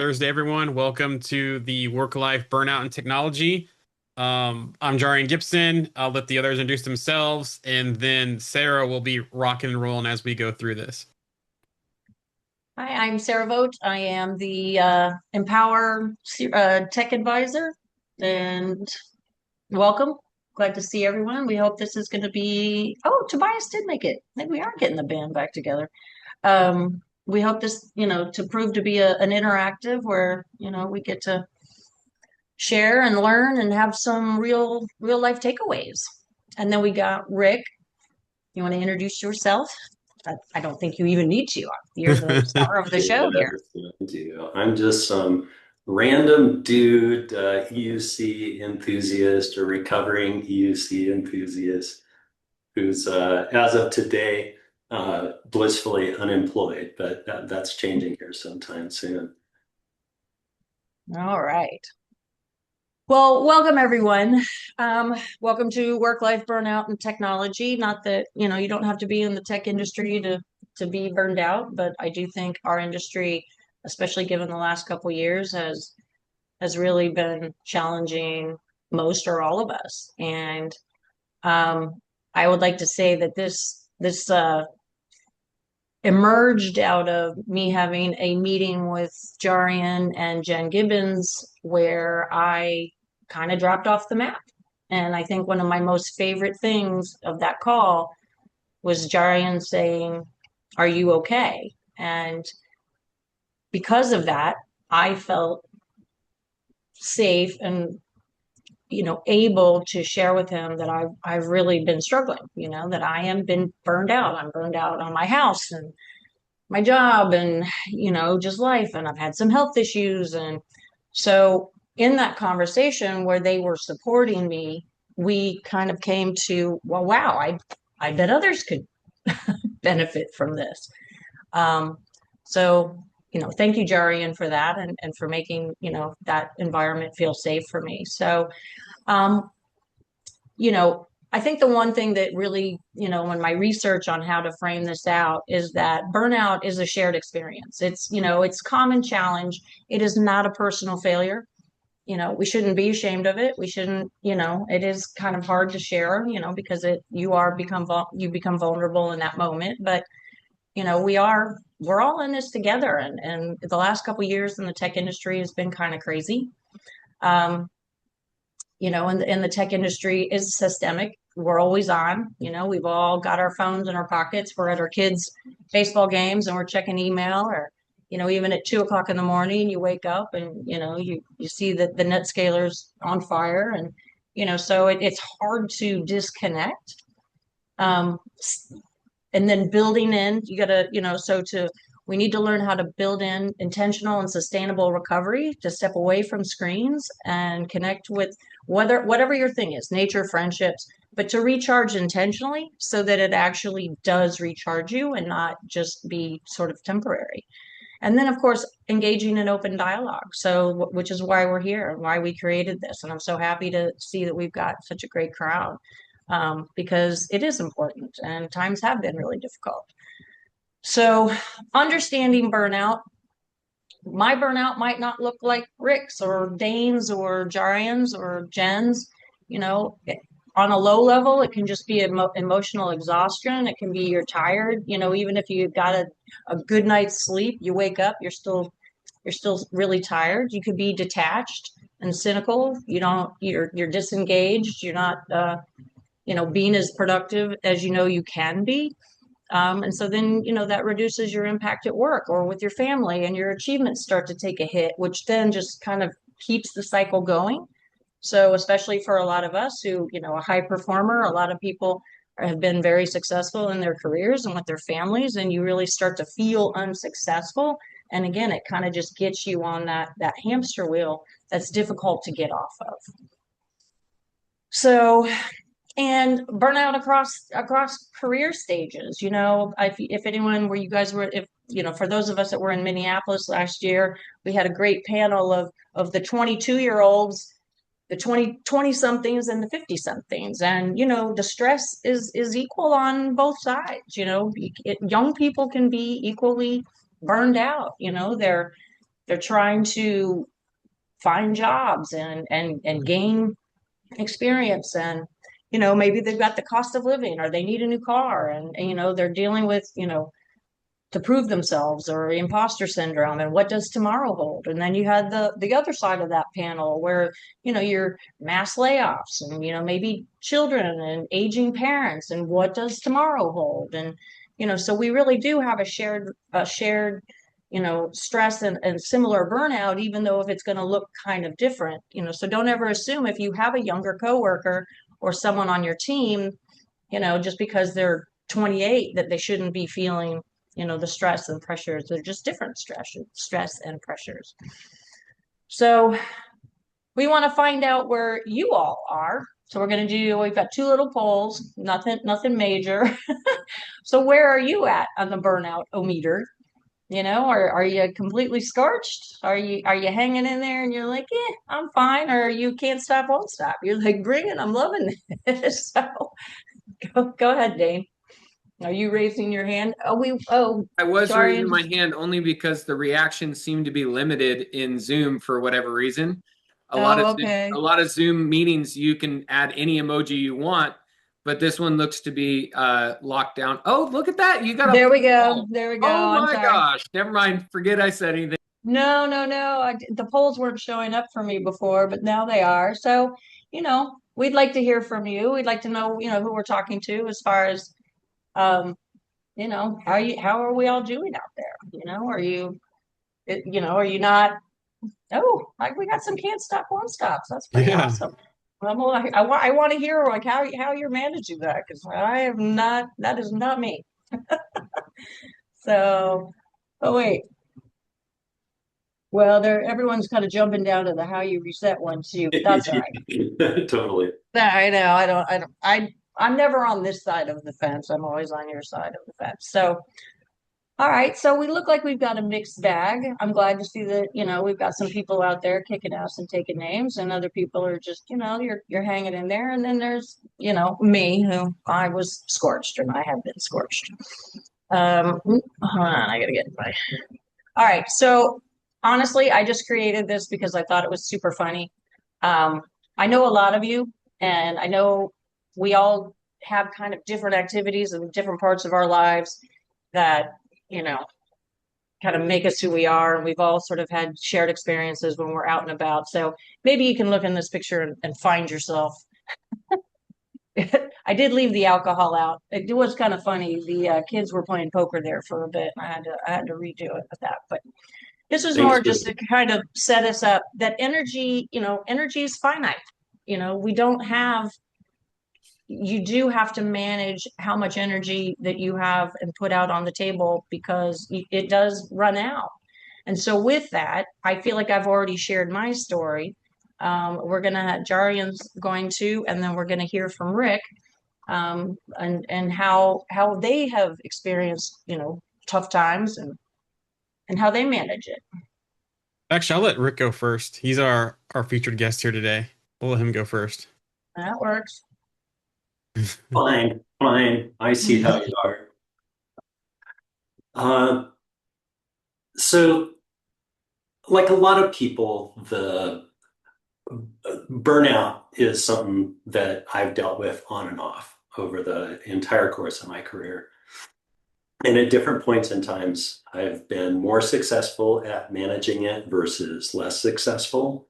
Thursday, everyone. Welcome to the Work-Life Burnout and Technology. I'm Jarian Gibson. I'll let the others introduce themselves, and then Sarah will be rocking and rolling as we go through this. Hi, I'm Sarah Vogt. I am the Empower Tech Advisor, and welcome. Glad to see everyone. We hope this is going to be. Oh, Tobias did make it. I think we are getting the band back together. We hope this, to prove to be an interactive where, we get to share and learn and have some real life takeaways. And then we got Rick. You want to introduce yourself? I don't think you even need to. You're the star of the show here. Yes, I do. I'm just some random dude, EUC enthusiast or recovering EUC enthusiast who's, as of today, blissfully unemployed, but that's changing here sometime soon. All right. Well, welcome everyone. Welcome to Work-Life Burnout and Technology. Not that, you don't have to be in the tech industry to be burned out, but I do think our industry, especially given the last couple years, has really been challenging most or all of us. And I would like to say that this emerged out of me having a meeting with Jarian and Jen Gibbons where I kind of dropped off the map. And I think one of my most favorite things of that call was Jarian saying, "Are you okay?" And because of that, I felt safe and able to share with him that I've really been struggling, that I am been burned out. I'm burned out on my house and my job and just life, and I've had some health issues. And so in that conversation where they were supporting me, we kind of came to, well, wow, I bet others could benefit from this. So thank you, Jarian, for that and for making that environment feel safe for me. So um, you know, I think the one thing that really, in my research on how to frame this out is that burnout is a shared experience. It's common challenge. It is not a personal failure. We shouldn't be ashamed of it. We shouldn't, it is kind of hard to share, because you become vulnerable in that moment. But, we're all in this together. And the last couple of years in the tech industry has been kind of crazy. Um, and the tech industry is systemic. We're always on. We've all got our phones in our pockets. We're at our kids' baseball games and we're checking email, or even at 2 o'clock in the morning, you wake up and you see that the net scaler's on fire, and so it's hard to disconnect. Um, and then building in, you gotta, we need to learn how to build in intentional and sustainable recovery to step away from screens and connect with whatever your thing is, nature, friendships, but to recharge intentionally so that it actually does recharge you and not just be sort of temporary. And then, of course, engaging in open dialogue. So, which is why we're here and why we created this. And I'm so happy to see that we've got such a great crowd, because it is important and times have been really difficult. So, understanding burnout, my burnout might not look like Rick's or Dane's or Jarian's or Jen's. You know, on a low level, it can just be emotional exhaustion. It can be you're tired. Even if you got a good night's sleep, you wake up, you're still really tired. You could be detached and cynical. You're disengaged. You're not being as productive as you can be. And so then, that reduces your impact at work or with your family, and your achievements start to take a hit, which then just kind of keeps the cycle going. So, especially for a lot of us who, a high performer, a lot of people have been very successful in their careers and with their families, and you really start to feel unsuccessful. And again, it kind of just gets you on that hamster wheel that's difficult to get off of. So, and burnout across career stages. If anyone where you guys were, if for those of us that were in Minneapolis last year, we had a great panel of the 22-year-olds, the 20 somethings and the 50 somethings, and the stress is equal on both sides. Young people can be equally burned out. they're trying to find jobs and gain experience, and maybe they've got the cost of living, or they need a new car, and they're dealing with to prove themselves, or imposter syndrome, and what does tomorrow hold. And then you had the other side of that panel where your mass layoffs, and maybe children and aging parents, and what does tomorrow hold. And so we really do have a shared stress and similar burnout, even though if it's going to look kind of different. So don't ever assume if you have a younger coworker or someone on your team, just because they're 28, that they shouldn't be feeling the stress and pressures. They're just different stress and pressures. So we want to find out where you all are. So we've got two little polls, nothing major. So where are you at on the burnout meter? Are you completely scorched? Are you hanging in there and you're like, I'm fine? Or you can't stop, won't stop? You're like, bring it, I'm loving this. So go ahead, Dane. Are you raising your hand? I was sorry. raising my hand only because the reactions seem to be limited in Zoom for whatever reason. A lot of Zoom meetings, you can add any emoji you want, but this one looks to be locked down. Oh, look at that. You got There we go. There we go. Oh I'm my sorry. gosh. Never mind. Forget I said anything. No. The polls weren't showing up for me before, but now they are. So, we'd like to hear from you. We'd like to know, who we're talking to, as far as how are we all doing out there? Are you not? Oh, like we got some can't stop, won't stops. That's pretty awesome. I want to hear like how you're managing that, because I am not. That is not me. So, oh wait. Well, everyone's kind of jumping down to the how you reset one too, but that's all right. Totally. I know. I'm never on this side of the fence. I'm always on your side of the fence. So, all right. So we look like we've got a mixed bag. I'm glad to see that, we've got some people out there kicking ass and taking names, and other people are just, you're hanging in there. And then there's, me, who I was scorched, and I have been scorched. Hold on, I gotta get my. All right. So honestly, I just created this because I thought it was super funny. I know a lot of you, and I know we all have kind of different activities in different parts of our lives that, kind of make us who we are. And we've all sort of had shared experiences when we're out and about. So maybe you can look in this picture and find yourself. I did leave the alcohol out. It was kind of funny. The kids were playing poker there for a bit. I had to redo it with that, but this was more just to kind of set us up that energy, energy is finite. We don't have, you do have to manage how much energy that you have and put out on the table, because it does run out. And so with that, I feel like I've already shared my story. Jarian's going to, and then we're going to hear from Rick, and how they have experienced, tough times, and how they manage it. Actually, I'll let Rick go first. He's our featured guest here today. We'll let him go first. That works. Fine. I see how you are. So, like a lot of people, the burnout is something that I've dealt with on and off over the entire course of my career. And at different points in times, I've been more successful at managing it versus less successful.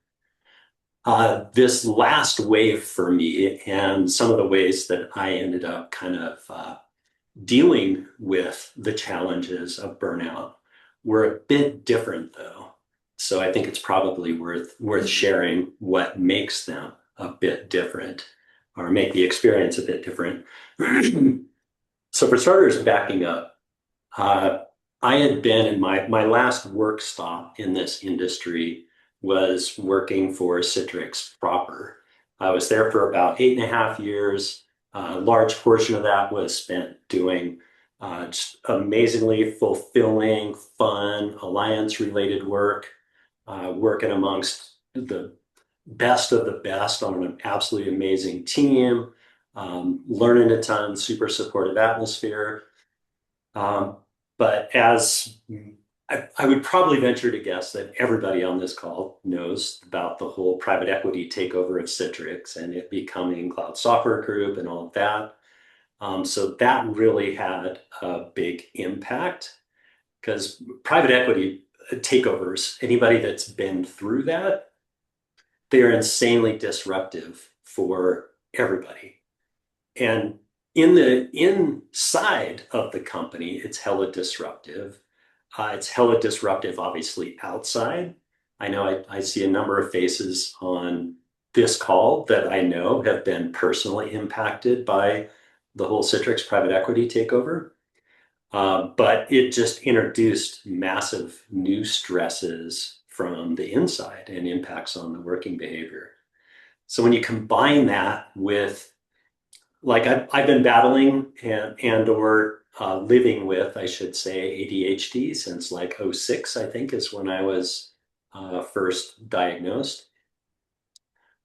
This last wave for me, and some of the ways that I ended up kind of dealing with the challenges of burnout, were a bit different, though. So I think it's probably worth sharing what makes them a bit different, or make the experience a bit different. So for starters, backing up, I had been in my last work stop in this industry was working for Citrix proper. I was there for about 8.5 years. A large portion of that was spent doing just amazingly fulfilling, fun, alliance-related work, working amongst the best of the best on an absolutely amazing team, learning a ton, super supportive atmosphere. But as I would probably venture to guess that everybody on this call knows about the whole private equity takeover of Citrix and it becoming Cloud Software Group and all of that. So that really had a big impact because private equity takeovers, anybody that's been through that, they are insanely disruptive for everybody. And in the inside of the company, it's hella disruptive. It's hella disruptive, obviously, outside. I know I see a number of faces on this call that I know have been personally impacted by the whole Citrix private equity takeover. But it just introduced massive new stresses from the inside and impacts on the working behavior. So when you combine that with, like I've been battling and or living with, I should say, ADHD since like '06, I think is when I was first diagnosed.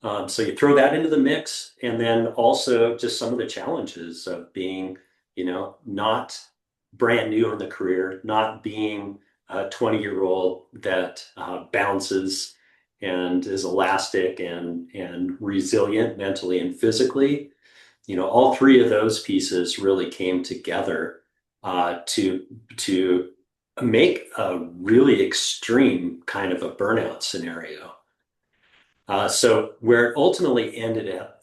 So you throw that into the mix, and then also just some of the challenges of being, not brand new in the career, not being a 20-year-old that bounces and is elastic and resilient mentally and physically. All three of those pieces really came together to make a really extreme kind of a burnout scenario. So where it ultimately ended up,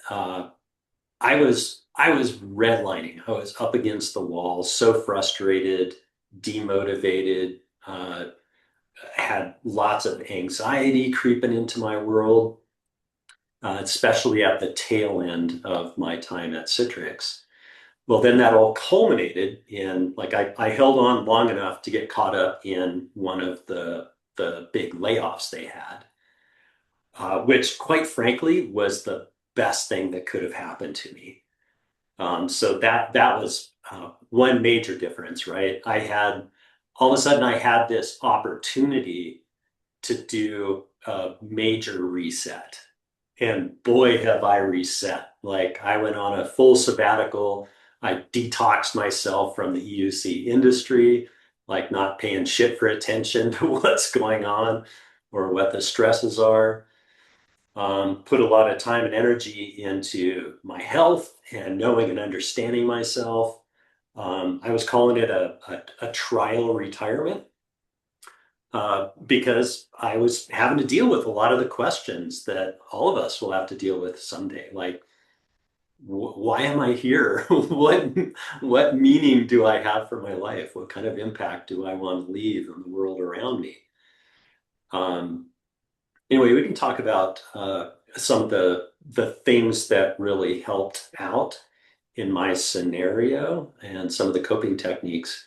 I was redlining. I was up against the wall, so frustrated, demotivated, had lots of anxiety creeping into my world, especially at the tail end of my time at Citrix. Well, then that all culminated in, like, I held on long enough to get caught up in one of the big layoffs they had, which quite frankly was the best thing that could have happened to me. So that was one major difference, right? All of a sudden I had this opportunity to do a major reset. And boy, have I reset. Like I went on a full sabbatical. I detoxed myself from the EUC industry, like not paying shit for attention to what's going on or what the stresses are. Put a lot of time and energy into my health and knowing and understanding myself. I was calling it a trial retirement because I was having to deal with a lot of the questions that all of us will have to deal with someday. Like, why am I here? What meaning do I have for my life? What kind of impact do I want to leave on the world around me? Anyway, we can talk about some of the things that really helped out in my scenario and some of the coping techniques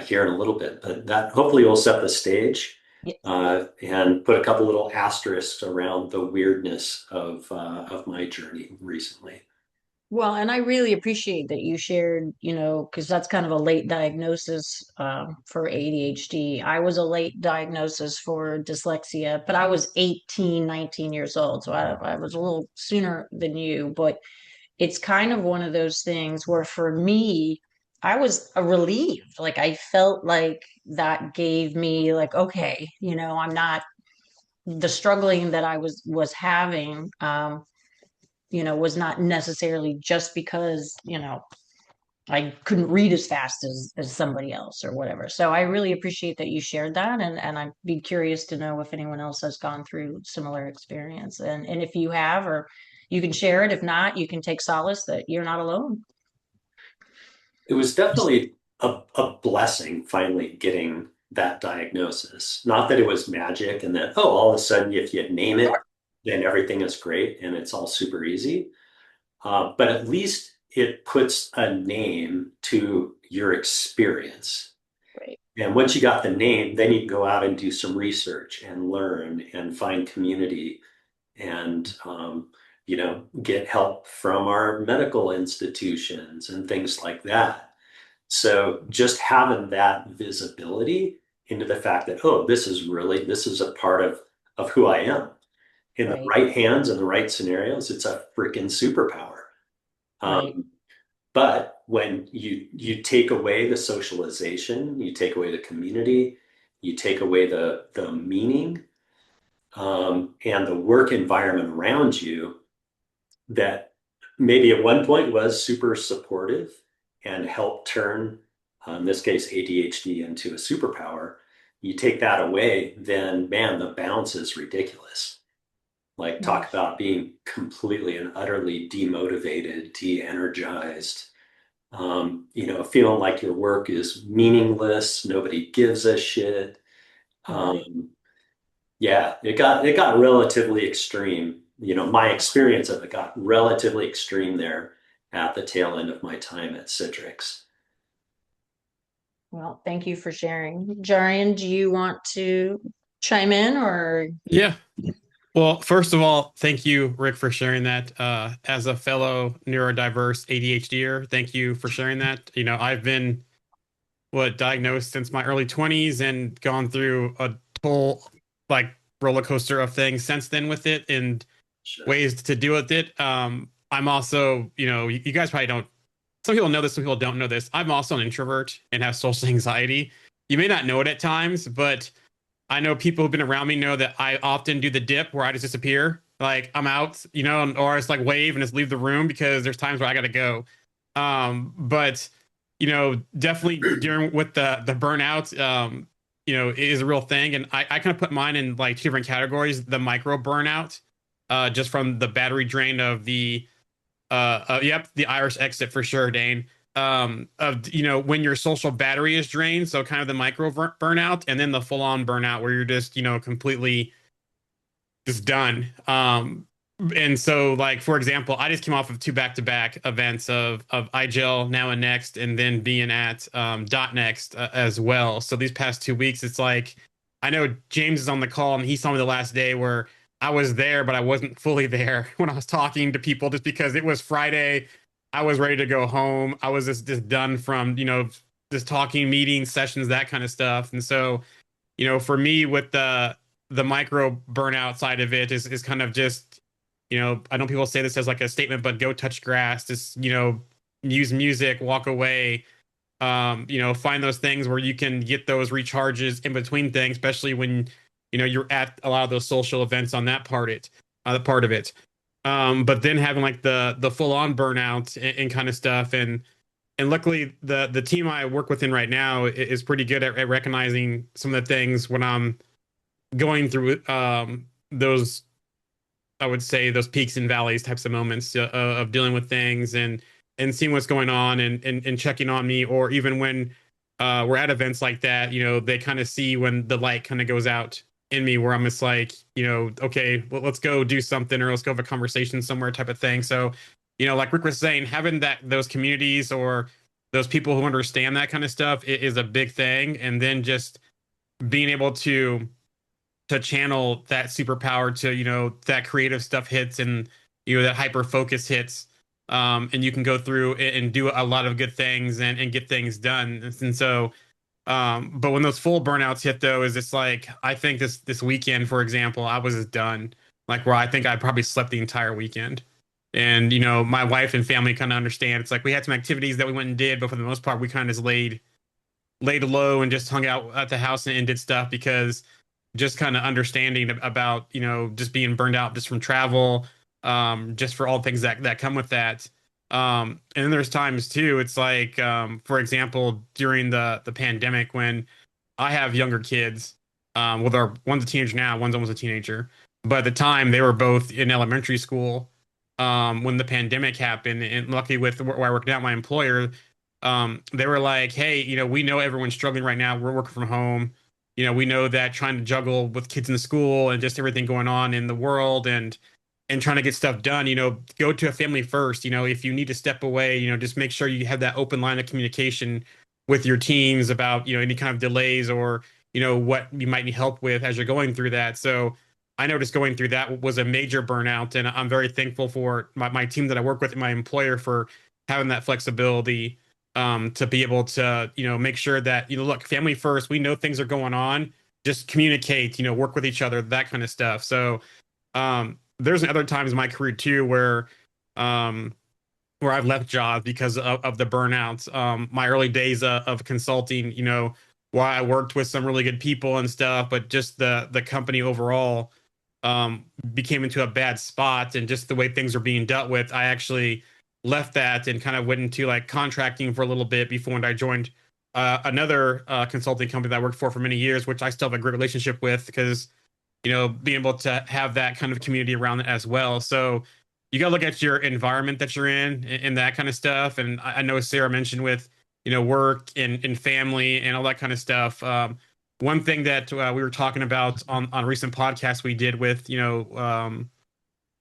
here in a little bit. But that hopefully will set the stage and put a couple little asterisks around the weirdness of my journey recently. Well, and I really appreciate that you shared, because that's kind of a late diagnosis for ADHD. I was a late diagnosis for dyslexia, but I was 18, 19 years old. So I was a little sooner than you, but it's kind of one of those things where for me, I was relieved. Like I felt like that gave me like, okay, I'm not the struggling that I was having. Was not necessarily just because, I couldn't read as fast as somebody else or whatever. So I really appreciate that you shared that. And I'd be curious to know if anyone else has gone through similar experience. And if you have, or you can share it. If not, you can take solace that you're not alone. It was definitely a blessing finally getting that diagnosis. Not that it was magic and that, oh, all of a sudden, if you name it, then everything is great and it's all super easy. But at least it puts a name to your experience. Right. And once you got the name, then you can go out and do some research and learn and find community and, get help from our medical institutions and things like that. So just having that visibility into the fact that, oh, this is a part of who I am. In the right hands and the right scenarios, it's a freaking superpower. Right. But when you take away the socialization, you take away the community, you take away the meaning, and the work environment around you that maybe at one point was super supportive and helped turn, in this case, ADHD into a superpower. You take that away, then man, the bounce is ridiculous. Like, talk about being completely and utterly demotivated, de-energized, feeling like your work is meaningless, nobody gives a shit. Yeah, it got relatively extreme. My experience of it got relatively extreme there at the tail end of my time at Citrix. Well, thank you for sharing. Jarian, do you want to chime in or? Yeah. Well, first of all, thank you, Rick, for sharing that. As a fellow neurodiverse ADHDer, thank you for sharing that. I've been diagnosed since my early 20s and gone through a whole roller coaster of things since then with it and ways to deal with it. I'm also, you guys probably don't. Some people know this, some people don't know this. I'm also an introvert and have social anxiety. You may not know it at times, but I know people who've been around me know that I often do the dip where I just disappear. Like I'm out, or I just wave and just leave the room because there's times where I got to go. But definitely during with the burnout, it is a real thing. And I kind of put mine in two different categories. The micro burnout, just from the battery drain of the the Irish exit for sure, Dane. Of when your social battery is drained, so kind of the micro burnout, and then the full on burnout where you're just completely just done. And so for example, I just came off of 2 back-to-back events of iGel now and Next, and then being at .next as well. So these past 2 weeks, it's I know James is on the call and he saw me the last day where I was there, but I wasn't fully there when I was talking to people just because it was Friday. I was ready to go home. I was just done from, just talking, meetings, sessions, that kind of stuff. And so, for me with the micro burnout side of it is kind of just, I know people say this as a statement, but go touch grass, just, use music, walk away, find those things where you can get those recharges in between things, especially when, you're at a lot of those social events on that part of it. But then having the full on burnout and kind of stuff. And luckily the team I work within right now is pretty good at recognizing some of the things when I'm going through those, I would say, those peaks and valleys types of moments of dealing with things and seeing what's going on and checking on me. Or even when we're at events like that, they kind of see when the light kind of goes out in me where I'm just okay, well, let's go do something or let's go have a conversation somewhere type of thing. So, like Rick was saying, having those communities or those people who understand that kind of stuff is a big thing. And then just being able to channel that superpower to, that creative stuff hits and, that hyper focus hits. And you can go through and do a lot of good things and get things done. And so, but when those full burnouts hit, though, is it's I think this weekend, for example, I was just done. Where I think I probably slept the entire weekend. And my wife and family kind of understand. It's we had some activities that we went and did, but for the most part, we kind of just laid low and just hung out at the house and did stuff because just kind of understanding about just being burned out just from travel, just for all things that come with that. And then there's times too, it's for example, during the pandemic when I have younger kids, one's a teenager now, one's almost a teenager. But at the time they were both in elementary school, when the pandemic happened. And lucky with where I work now, my employer, they were hey, we know everyone's struggling right now. We're working from home. We know that trying to juggle with kids in the school and just everything going on in the world and trying to get stuff done, go to a family first. If you need to step away, just make sure you have that open line of communication with your teams about, any kind of delays or, what you might need help with as you're going through that. So I noticed going through that was a major burnout, and I'm very thankful for my team that I work with and my employer for having that flexibility, to be able to, make sure that, look, family first, we know things are going on, just communicate, work with each other, that kind of stuff. So, there's other times in my career too where I've left jobs because of the burnouts. My early days of consulting, while I worked with some really good people and stuff, but just the company overall became into a bad spot, and just the way things are being dealt with, I actually left that and kind of went into like contracting for a little bit before when I joined another consulting company that I worked for many years, which I still have a great relationship with because being able to have that kind of community around it as well. So you got to look at your environment that you're in and that kind of stuff. And I know Sarah mentioned with work and family and all that kind of stuff. One thing that we were talking about on a recent podcast we did with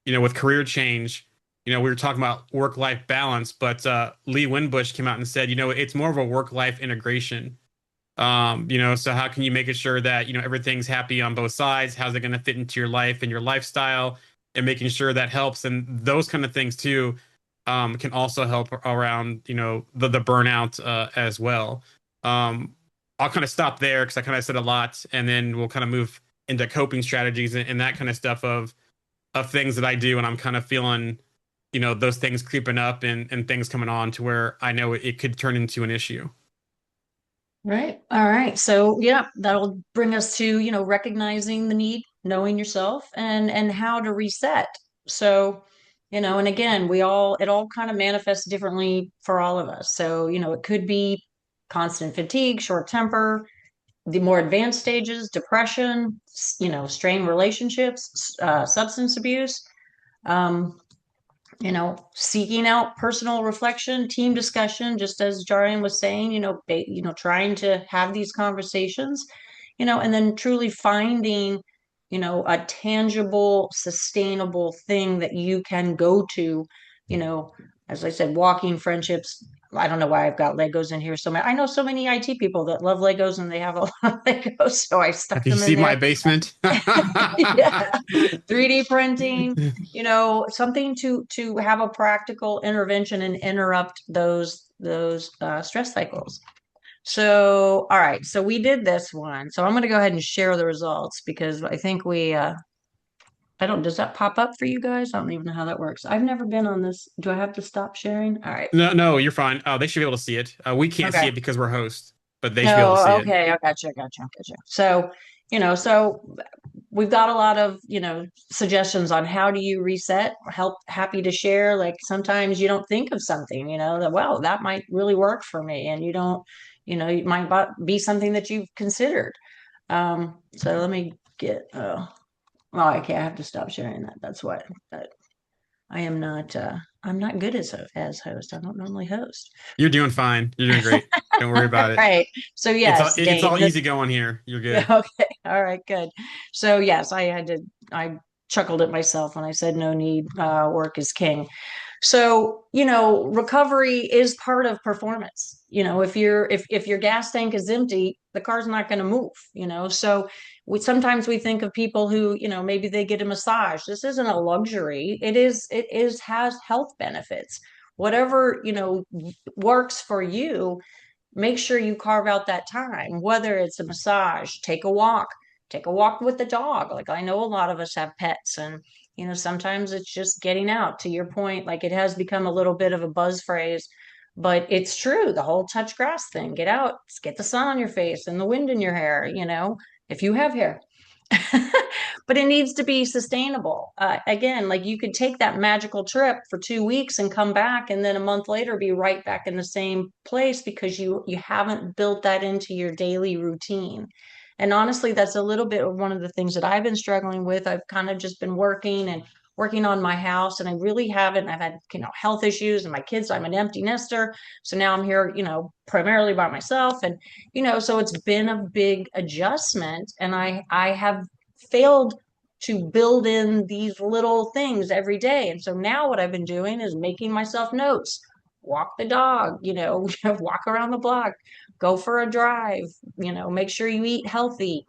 with career change, we were talking about work-life balance, but Lee Winbush came out and said, it's more of a work-life integration. So how can you make it sure that, everything's happy on both sides? How's it going to fit into your life and your lifestyle, and making sure that helps, and those kind of things too, can also help around, the burnout, as well. I'll kind of stop there because I kind of said a lot, and then we'll kind of move into coping strategies and that kind of stuff of things that I do, and I'm kind of feeling, those things creeping up and things coming on to where I know it could turn into an issue. Right. All right. So yeah, that'll bring us to, recognizing the need, knowing yourself, and how to reset. So, and again, it all kind of manifests differently for all of us. So, it could be constant fatigue, short temper, the more advanced stages, depression, strained relationships, substance abuse. Um, seeking out personal reflection, team discussion, just as Jarian was saying, trying to have these conversations, and then truly finding, a tangible, sustainable thing that you can go to, you know, as I said, walking friendships. I don't know why I've got Legos in here so many. I know so many IT people that love Legos and they have a lot of Legos, so I stuck Have you them in seen my there. basement? Yeah, 3D printing, something to have a practical intervention and interrupt those stress cycles. So, all right, so we did this one. So I'm going to go ahead and share the results because I think I don't, does that pop up for you guys? I don't even know how that works. I've never been on this. Do I have to stop sharing? All right. No, no, you're fine. They should be able to see it. We can't see Okay. it because we're hosts, but they should be able to see No, it. okay. I gotcha. So, so we've got a lot of, suggestions on how do you reset, help, happy to share. Like sometimes you don't think of something, that, well, that might really work for me. And you don't, it might be something that you've considered. So let me get, well, okay, I have to stop sharing that. That's what, but I am not, I'm not good as host. I don't normally host. You're doing fine. You're doing great. Don't worry about it. Right. So yes, It's all Dane, easy going here. You're yeah, good. okay. All right, good. So yes, I chuckled at myself when I said no need, work is king. So, recovery is part of performance. If your gas tank is empty, the car's not going to move, So sometimes we think of people who, maybe they get a massage. This isn't a luxury. Has health benefits. Whatever, works for you, make sure you carve out that time, whether it's a massage, take a walk with the dog. Like I know a lot of us have pets, and sometimes it's just getting out. To your point, like it has become a little bit of a buzz phrase, but it's true. The whole touch grass thing, get out, get the sun on your face and the wind in your hair, if you have hair. But it needs to be sustainable. Again, like you could take that magical trip for 2 weeks and come back, and then a month later be right back in the same place because you haven't built that into your daily routine. And honestly, that's a little bit of one of the things that I've been struggling with. I've kind of just been working on my house, and I really haven't. I've had, health issues, and my kids, I'm an empty nester. So now I'm here, primarily by myself. And, so it's been a big adjustment. And I have failed to build in these little things every day. And so now what I've been doing is making myself notes, walk the dog, walk around the block, go for a drive, make sure you eat healthy.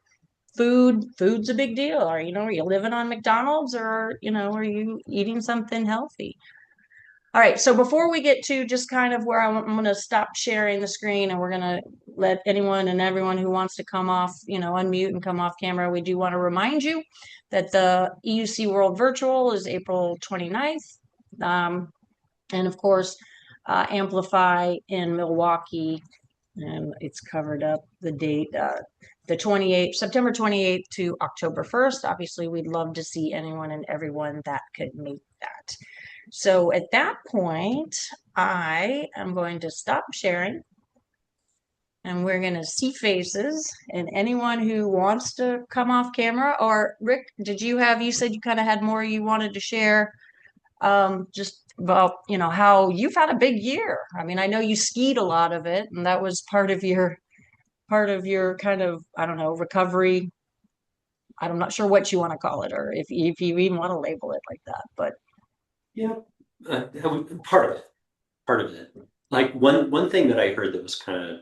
Food's a big deal. Are you living on McDonald's, or, are you eating something healthy? All right. So before we get to just kind of where I'm going to stop sharing the screen, and we're going to let anyone and everyone who wants to come off, unmute and come off camera, we do want to remind you that the EUC World Virtual is April 29th. And of course, Amplify in Milwaukee and it's covered up the date, the 28th, September 28th to October 1st. Obviously, we'd love to see anyone and everyone that could make that. So at that point, I am going to stop sharing and we're going to see faces, and anyone who wants to come off camera. Or Rick, you said you kind of had more you wanted to share, just about, how you've had a big year. I mean, I know you skied a lot of it, and that was part of your kind of, I don't know, recovery. I'm not sure what you want to call it, or if you even want to label it like that, but yeah, part of it. Like one thing that I heard that was kind of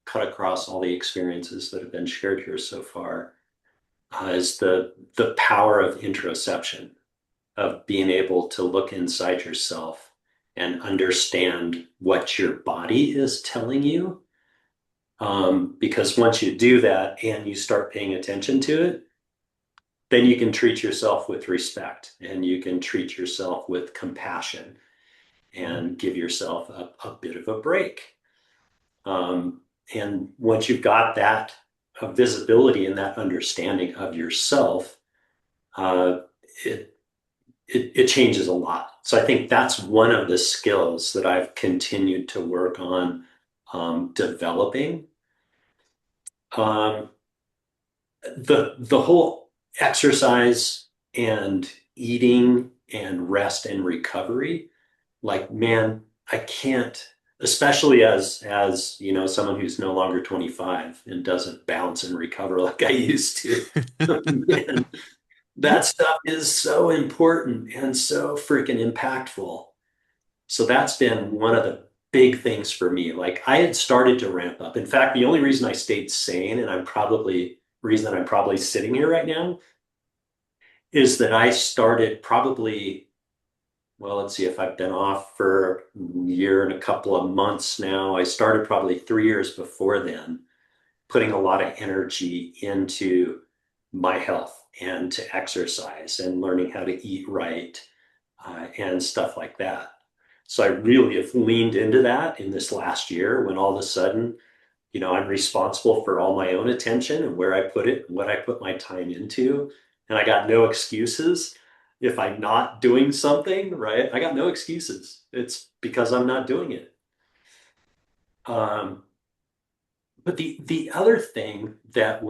cut across all the experiences that have been shared here so far is the power of interoception, of being able to look inside yourself and understand what your body is telling you. Because once you do that and you start paying attention to it, then you can treat yourself with respect and you can treat yourself with compassion and give yourself a bit of a break. And once you've got that visibility and that understanding of yourself, it changes a lot. So I think that's one of the skills that I've continued to work on developing. The whole exercise and eating and rest and recovery, like, man, I can't, especially as someone who's no longer 25 and doesn't bounce and recover like I used to. Man, that stuff is so important and so freaking impactful. So that's been one of the big things for me. Like, I had started to ramp up. In fact, the only reason I stayed sane, and I'm probably sitting here right now, is that I started probably, well, let's see, if I've been off for a year and a couple of months now, I started probably 3 years before then, putting a lot of energy into my health and to exercise and learning how to eat right, and stuff like that. So I really have leaned into that in this last year, when all of a sudden, I'm responsible for all my own attention and where I put it, and what I put my time into. And I got no excuses. If I'm not doing something, right, I got no excuses. It's because I'm not doing it. But the other thing that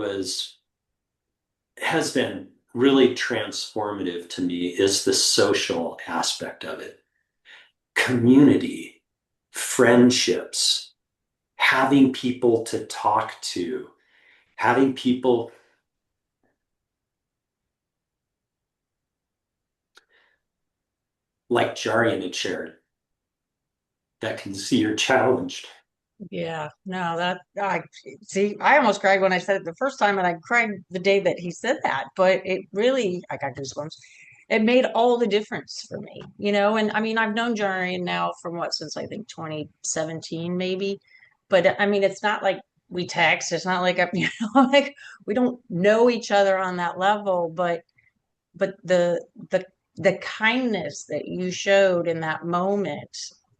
has been really transformative to me is the social aspect of it. Community, friendships, having people to talk to, having people like Jarian had shared that can see you're challenged. yeah, no, I see. I almost cried when I said it the first time, and I cried the day that he said that. But it really, I got goosebumps. It made all the difference for me, And I mean, I've known Jarian now from since I think 2017, maybe. But I mean, it's not like we text. It's not like like we don't know each other on that level. But the kindness that you showed in that moment,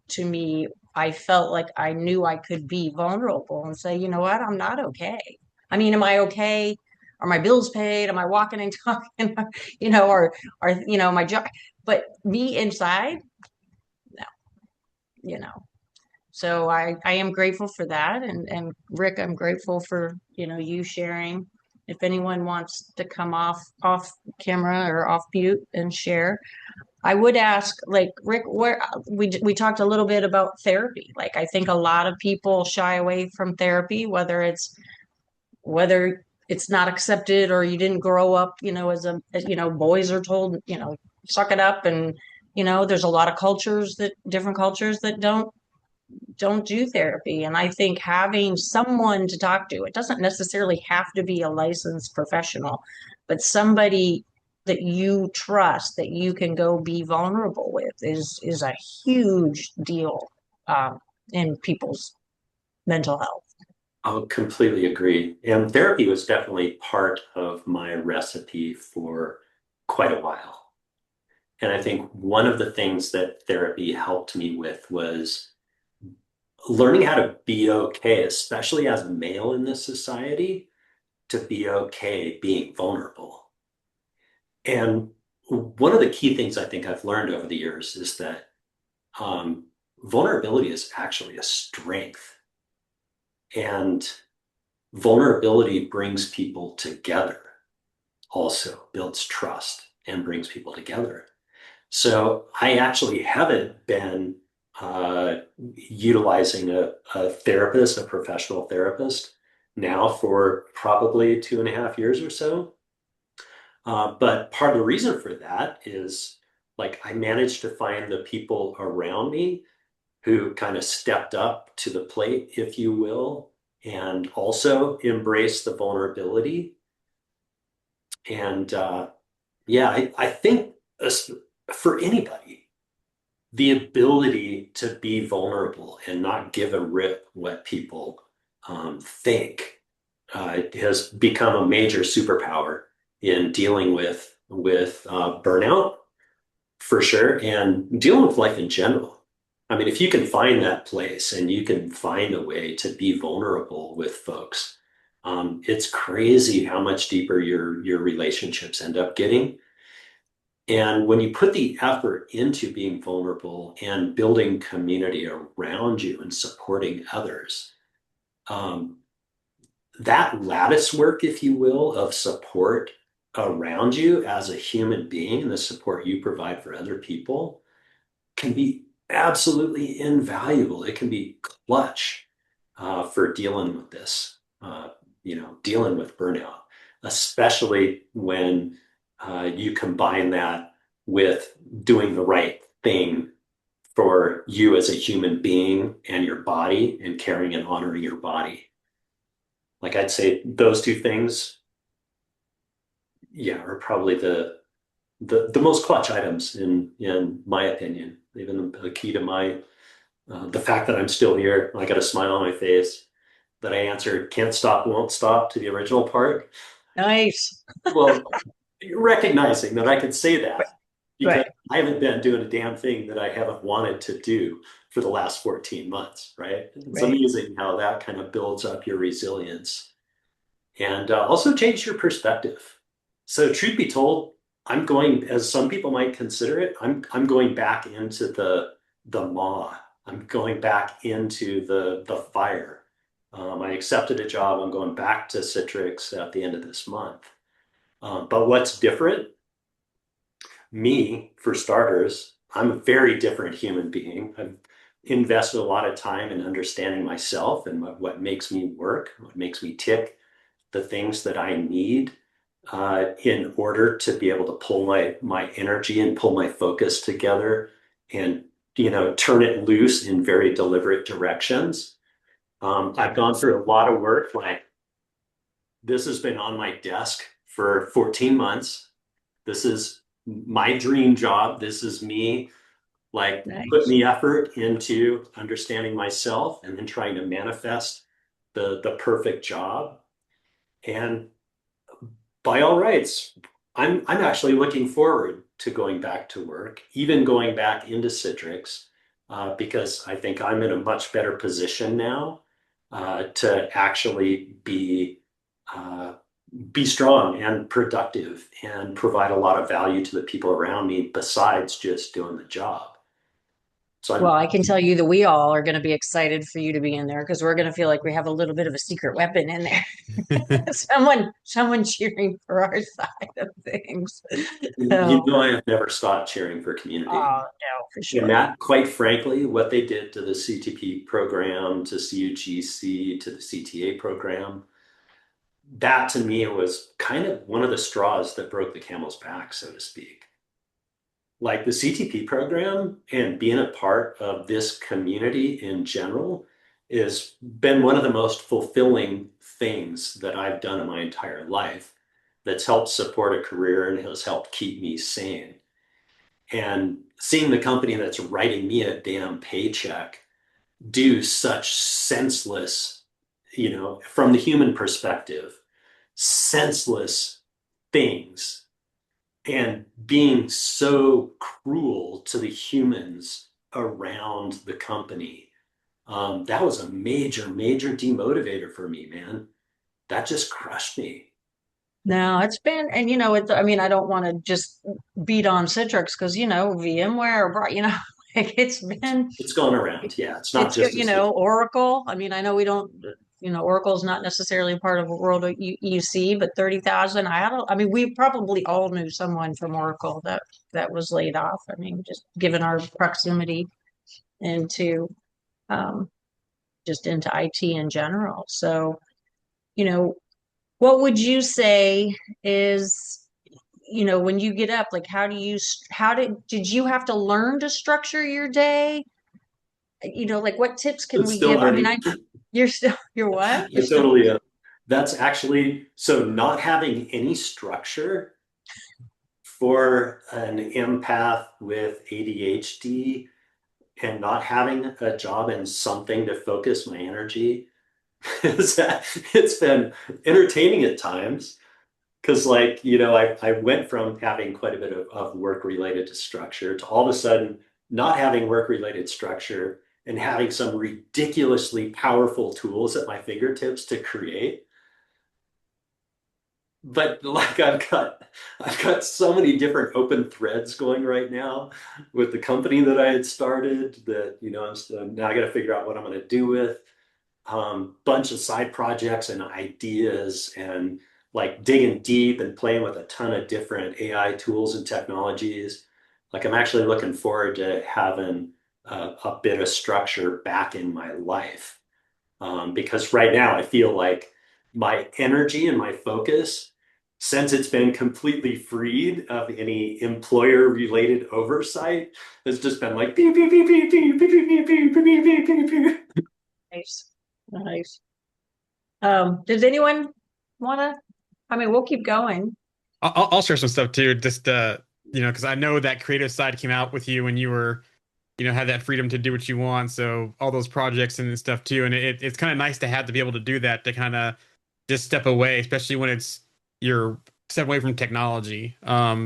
to me, I felt like I knew I could be vulnerable and say, you know what, I'm not okay. I mean, am I okay? Are my bills paid? Am I walking and talking? Or my job? But me inside, no, you know. So I am grateful for that. And Rick, I'm grateful for, you sharing. If anyone wants to come off camera or off mute and share, I would ask, like, Rick, where we talked a little bit about therapy. Like, I think a lot of people shy away from therapy, whether it's not accepted or you didn't grow up, boys are told, suck it up. And, there's a lot of different cultures that don't do therapy. And I think having someone to talk to, it doesn't necessarily have to be a licensed professional, but somebody that you trust, that you can go be vulnerable with, is a huge deal, in people's mental health. I'll completely agree. And therapy was definitely part of my recipe for quite a while. And I think one of the things that therapy helped me with was learning how to be okay, especially as a male in this society, to be okay being vulnerable. And one of the key things I think I've learned over the years is that um, vulnerability is actually a strength. And vulnerability brings people together, also builds trust and brings people together. So I actually haven't been utilizing a therapist, a professional therapist, now for probably 2.5 years or so. But part of the reason for that is like I managed to find the people around me who kind of stepped up to the plate, if you will, and also embraced the vulnerability. And yeah, I think for anybody, the ability to be vulnerable and not give a rip what people think has become a major superpower in dealing with burnout for sure, and dealing with life in general. I mean, if you can find that place and you can find a way to be vulnerable with folks, it's crazy how much deeper your relationships end up getting. And when you put the effort into being vulnerable and building community around you and supporting others, um, that lattice work, if you will, of support around you as a human being and the support you provide for other people can be absolutely invaluable. It can be clutch for dealing with this, dealing with burnout, especially when you combine that with doing the right thing for you as a human being and your body and caring and honoring your body. Like I'd say those two things, yeah, are probably the most clutch items in my opinion. Even the key to my the fact that I'm still here, I got a smile on my face, that I answered "can't stop, won't stop" to the original part. Nice. Well, recognizing that I could say that because Right. I haven't been doing a damn thing that I haven't wanted to do for the last 14 months, right? It's Right. amazing how that kind of builds up your resilience and also change your perspective. So, truth be told, I'm going, as some people might consider it, I'm going back into the maw. I'm going back into the fire. I accepted a job. I'm going back to Citrix at the end of this month. But what's different? Me, for starters, I'm a very different human being. I've invested a lot of time in understanding myself and what makes me work, what makes me tick, the things that I need in order to be able to pull my energy and pull my focus together and turn it loose in very deliberate directions. I've gone through a lot of work. Like this has been on my desk for 14 months. This is my dream job. This is me like putting Nice. the effort into understanding myself and then trying to manifest the perfect job. And by all rights, I'm actually looking forward to going back to work, even going back into Citrix, because I think I'm in a much better position now to actually uh, be strong and productive and provide a lot of value to the people around me besides just doing the job. So Well, I can tell you that we all are going to be excited for you to be in there because we're going to feel like we have a little bit of a secret weapon in there. Someone cheering for our side of things. So, I have never stopped cheering for community. no, for And sure. that, quite frankly, what they did to the CTP program, to CUGC, to the CTA program, that to me was kind of one of the straws that broke the camel's back, so to speak. Like the CTP program and being a part of this community in general has been one of the most fulfilling things that I've done in my entire life that's helped support a career and has helped keep me sane. And seeing the company that's writing me a damn paycheck do such senseless, from the human perspective, senseless things and being so cruel to the humans around the company That was a major, major demotivator for me, man. That just crushed me. No, it's been, and I mean, I don't want to just beat on Citrix because, VMware, like It's going around. Yeah, it's not it's, just a Citrix. Oracle. I mean, I know we don't, Oracle is not necessarily part of a world of EUC, but 30,000, I mean, we probably all knew someone from Oracle that was laid off. I mean, just given our proximity into, um, just into IT in general. So, you know, what would you say is, when you get up, like, did you have to learn to structure your day? Like, what tips can It's we still give? I mean, learning. you're what? I totally, that's actually, so not having any structure for an empath with ADHD and not having a job and something to focus my energy, it's been entertaining at times. Because, like, I went from having quite a bit of work related to structure to all of a sudden not having work related structure and having some ridiculously powerful tools at my fingertips to create. But like I've got so many different open threads going right now with the company that I had started that, now I got to figure out what I'm going to do with bunch of side projects and ideas and like digging deep and playing with a ton of different AI tools and technologies. Like I'm actually looking forward to having a bit of structure back in my life. Because right now I feel like my energy and my focus, since it's been completely freed of any employer related oversight, has just been like beep, beep, beep, beep, beep, beep, beep, beep, beep, beep, beep, beep. Nice. Nice. Does anyone wanna? I mean, we'll keep going. I'll share some stuff too, just because I know that creative side came out with you when you were, had that freedom to do what you want. So all those projects and stuff too, and it's kind of nice to have to be able to do that, to kind of just step away, especially when you're step away from technology.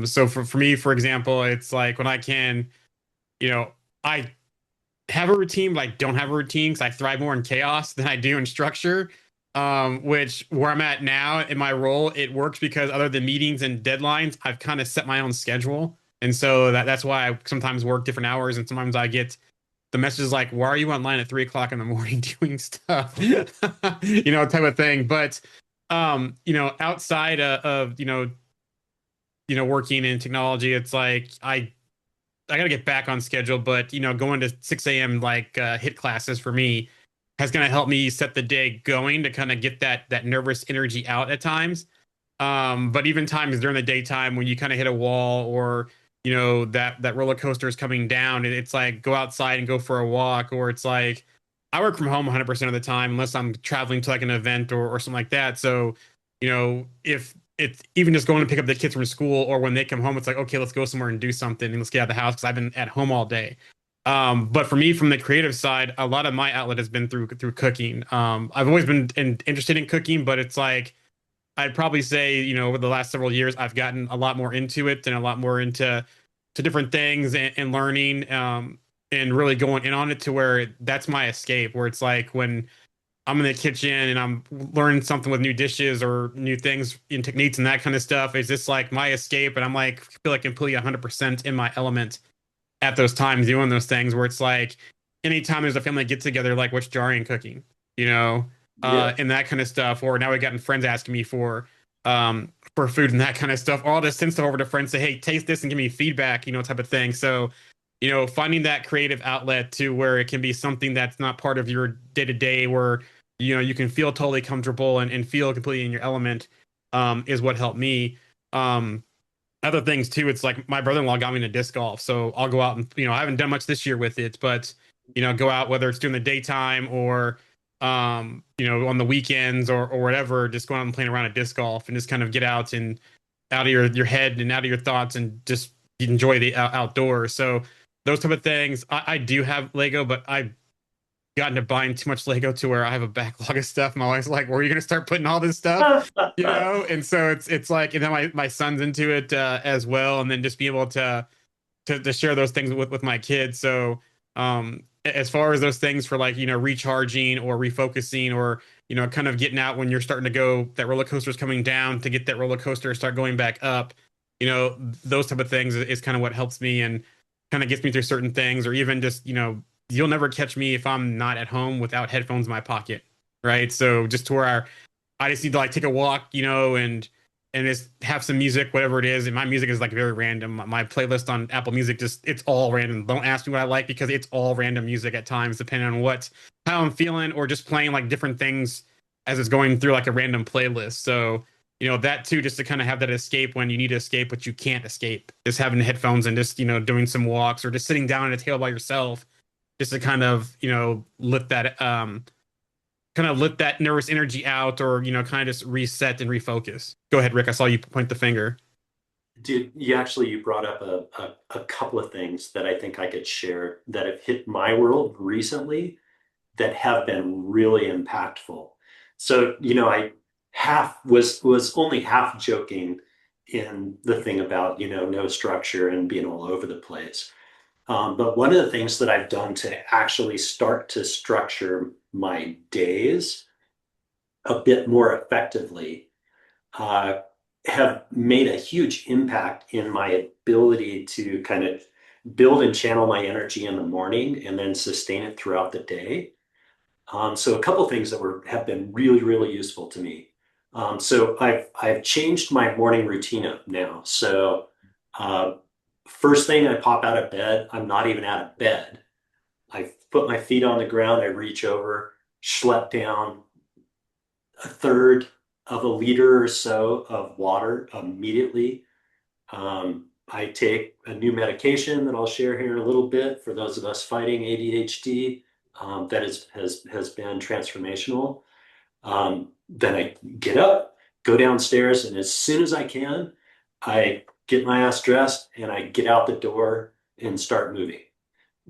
So for me, for example, it's like when I can, I have a routine, but I don't have a routine because I thrive more in chaos than I do in structure. Which where I'm at now in my role, it works because other than meetings and deadlines, I've kind of set my own schedule. And so that's why I sometimes work different hours, and sometimes I get the messages like, "Why are you online at 3 o'clock in the morning doing stuff?" Type of thing. But outside of working in technology, it's like I got to get back on schedule, but going to 6 a.m. like hit classes for me has going to help me set the day going to kind of get that nervous energy out at times. But even times during the daytime when you kind of hit a wall, or that roller coaster is coming down, it's like go outside and go for a walk. Or it's like I work from home 100% of the time unless I'm traveling to like an event or something like that. So if it's even just going to pick up the kids from school, or when they come home, it's like, okay, let's go somewhere and do something and let's get out of the house because I've been at home all day. But for me, from the creative side, a lot of my outlet has been through cooking. I've always been interested in cooking, but it's like I'd probably say, over the last several years, I've gotten a lot more into it and a lot more into different things and learning, and really going in on it to where that's my escape. Where it's like when I'm in the kitchen and I'm learning something with new dishes or new things in techniques and that kind of stuff, it's just like my escape, and I'm like feel like completely 100% in my element at those times doing those things. Where it's like anytime there's a family get together, like what's Jarian cooking, Yeah. and that kind of stuff. Or now we've gotten friends asking me for food and that kind of stuff. Or I'll just send stuff over to friends, say, hey, taste this and give me feedback, type of thing. So, finding that creative outlet to where it can be something that's not part of your day to day, where you can feel totally comfortable and feel completely in your element, is what helped me. Other things too, it's like my brother-in-law got me into disc golf, so I'll go out and I haven't done much this year with it, but go out, whether it's during the daytime or on the weekends or whatever, just going out and playing around at disc golf and just kind of get out and out of your head and out of your thoughts and just enjoy the outdoors. So those type of things. I do have Lego, but I've gotten to buying too much Lego to where I have a backlog of stuff. My wife's like, "Where are you going to start putting all this stuff?" And so it's like, and then my son's into it as well, and then just be able to share those things with my kids. So as far as those things for like, recharging or refocusing or, kind of getting out when you're starting to go, that roller coaster is coming down to get that roller coaster start going back up, those type of things is kind of what helps me and kind of gets me through certain things. Or even just, you'll never catch me if I'm not at home without headphones in my pocket. Right. So just to where I just need to like take a walk, and just have some music, whatever it is. And my music is like very random. My playlist on Apple Music, just it's all random. Don't ask me what I like because it's all random music at times, depending on how I'm feeling, or just playing like different things as it's going through like a random playlist. So, that too, just to kind of have that escape when you need to escape, but you can't escape. Just having the headphones and just, doing some walks or just sitting down at a table by yourself, just to kind of, let that nervous energy out, or kind of just reset and refocus. Go ahead, Rick. I saw you point the finger. Dude, you brought up a couple of things that I think I could share that have hit my world recently that have been really impactful. So, I was only half joking in the thing about, no structure and being all over the place. But one of the things that I've done to actually start to structure my days a bit more effectively uh, have made a huge impact in my ability to kind of build and channel my energy in the morning and then sustain it throughout the day. So a couple things that have been really, really useful to me. So I've changed my morning routine up now. So uh, first thing I pop out of bed, I'm not even out of bed. I put my feet on the ground, I reach over, schlep down a third of a liter or so of water immediately. I take a new medication that I'll share here in a little bit for those of us fighting ADHD. That has been transformational. Then I get up, go downstairs, and as soon as I can, I get my ass dressed and I get out the door and start moving.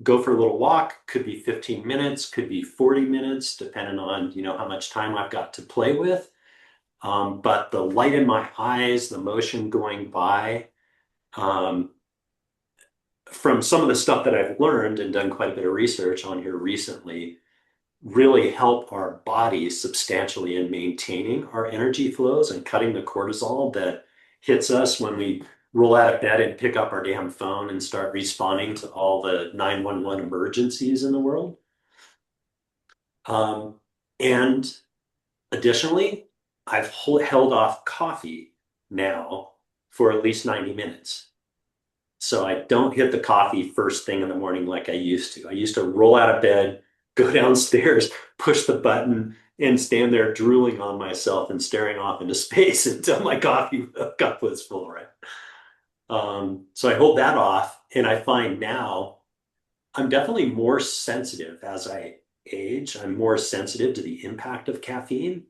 Go for a little walk, could be 15 minutes, could be 40 minutes, depending on, how much time I've got to play with. But the light in my eyes, the motion going by, um, from some of the stuff that I've learned and done quite a bit of research on here recently, really help our bodies substantially in maintaining our energy flows and cutting the cortisol that hits us when we roll out of bed and pick up our damn phone and start responding to all the 911 emergencies in the world. And additionally, I've held off coffee now for at least 90 minutes. So I don't hit the coffee first thing in the morning like I used to. I used to roll out of bed, go downstairs, push the button, and stand there drooling on myself and staring off into space until my coffee cup was full, right? So I hold that off, and I find now I'm definitely more sensitive as I age. I'm more sensitive to the impact of caffeine.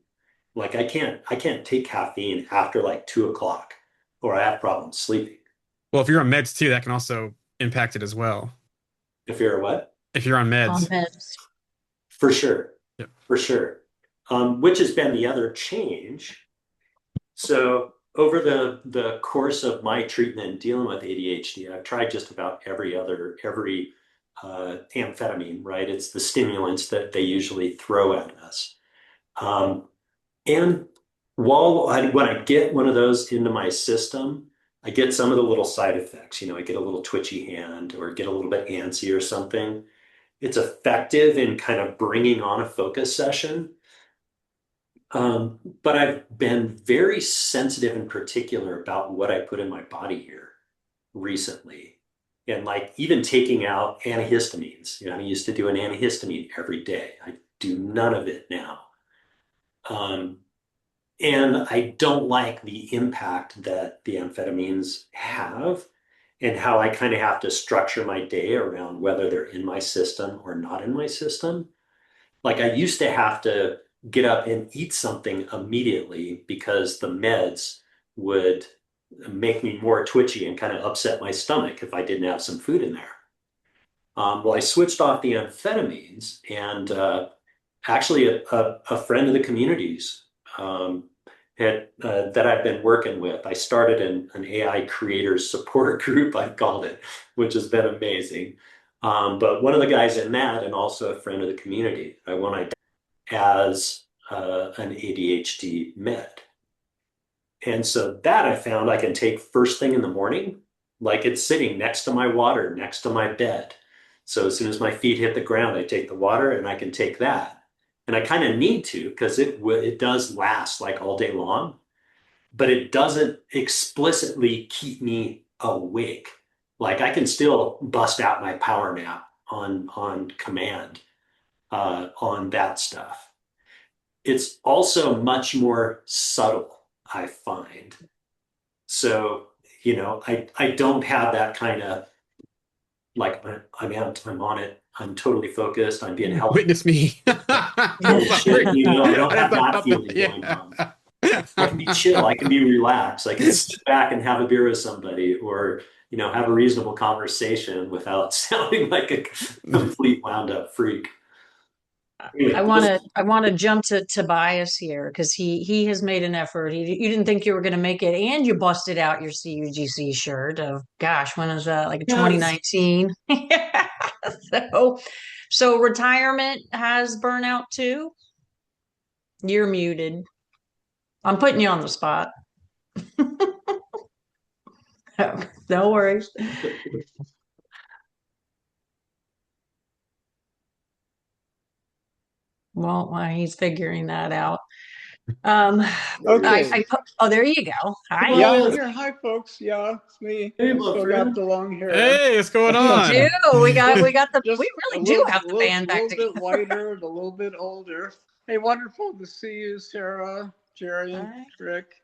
Like I can't take caffeine after like 2 o'clock, or I have problems sleeping. Well, if you're on meds too, that can also impact it as well. If you're what? If you're on On meds. meds. For sure. Yep. For sure. Which has been the other change. So over the course of my treatment and dealing with ADHD, I've tried just about every amphetamine, right? It's the stimulants that they usually throw at us. And when I get one of those into my system, I get some of the little side effects. I get a little twitchy hand or get a little bit antsy or something. It's effective in kind of bringing on a focus session. But I've been very sensitive in particular about what I put in my body here recently. And like even taking out antihistamines, I used to do an antihistamine every day. I do none of it now. And I don't like the impact that the amphetamines have and how I kind of have to structure my day around whether they're in my system or not in my system. Like I used to have to get up and eat something immediately because the meds would make me more twitchy and kind of upset my stomach if I didn't have some food in there. Well, I switched off the amphetamines, and actually a friend of the communities that I've been working with. I started an AI creators support group, I called it, which has been amazing. But one of the guys in that, and also a friend of the community, I want to as an ADHD med. And so that I found I can take first thing in the morning, like it's sitting next to my water, next to my bed. So as soon as my feet hit the ground, I take the water and I can take that. And I kind of need to because it does last like all day long, but it doesn't explicitly keep me awake. Like I can still bust out my power nap on command on that stuff. It's also much more subtle, I find. So, I don't have that kind of like I'm on it. I'm totally focused. I'm being held. Witness me. Bullshit, I don't have that feeling Yeah. going on. I can be chill. I can be relaxed. I can sit back and have a beer with somebody or, have a reasonable conversation without sounding like a complete wound up freak. Anyway, I want to jump to Tobias here because he has made an effort. You didn't think you were going to make it, and you busted out your CUGC shirt of gosh, when was that? Like 2019. Yeah. So retirement has burnout too. You're muted. I'm putting you on the spot. No worries. Well, while he's figuring that out. Okay. Oh, there you go. Hi. Yeah, I'm here. Hi, folks. Yeah, it's me. Hey, I my still friend. got the long hair. Hey, what's going We on? do. We got the. Just We really do have the band back a little together. bit lighter and a little bit older. Hey, wonderful to see you, Sarah, Jarian, Hi. Rick,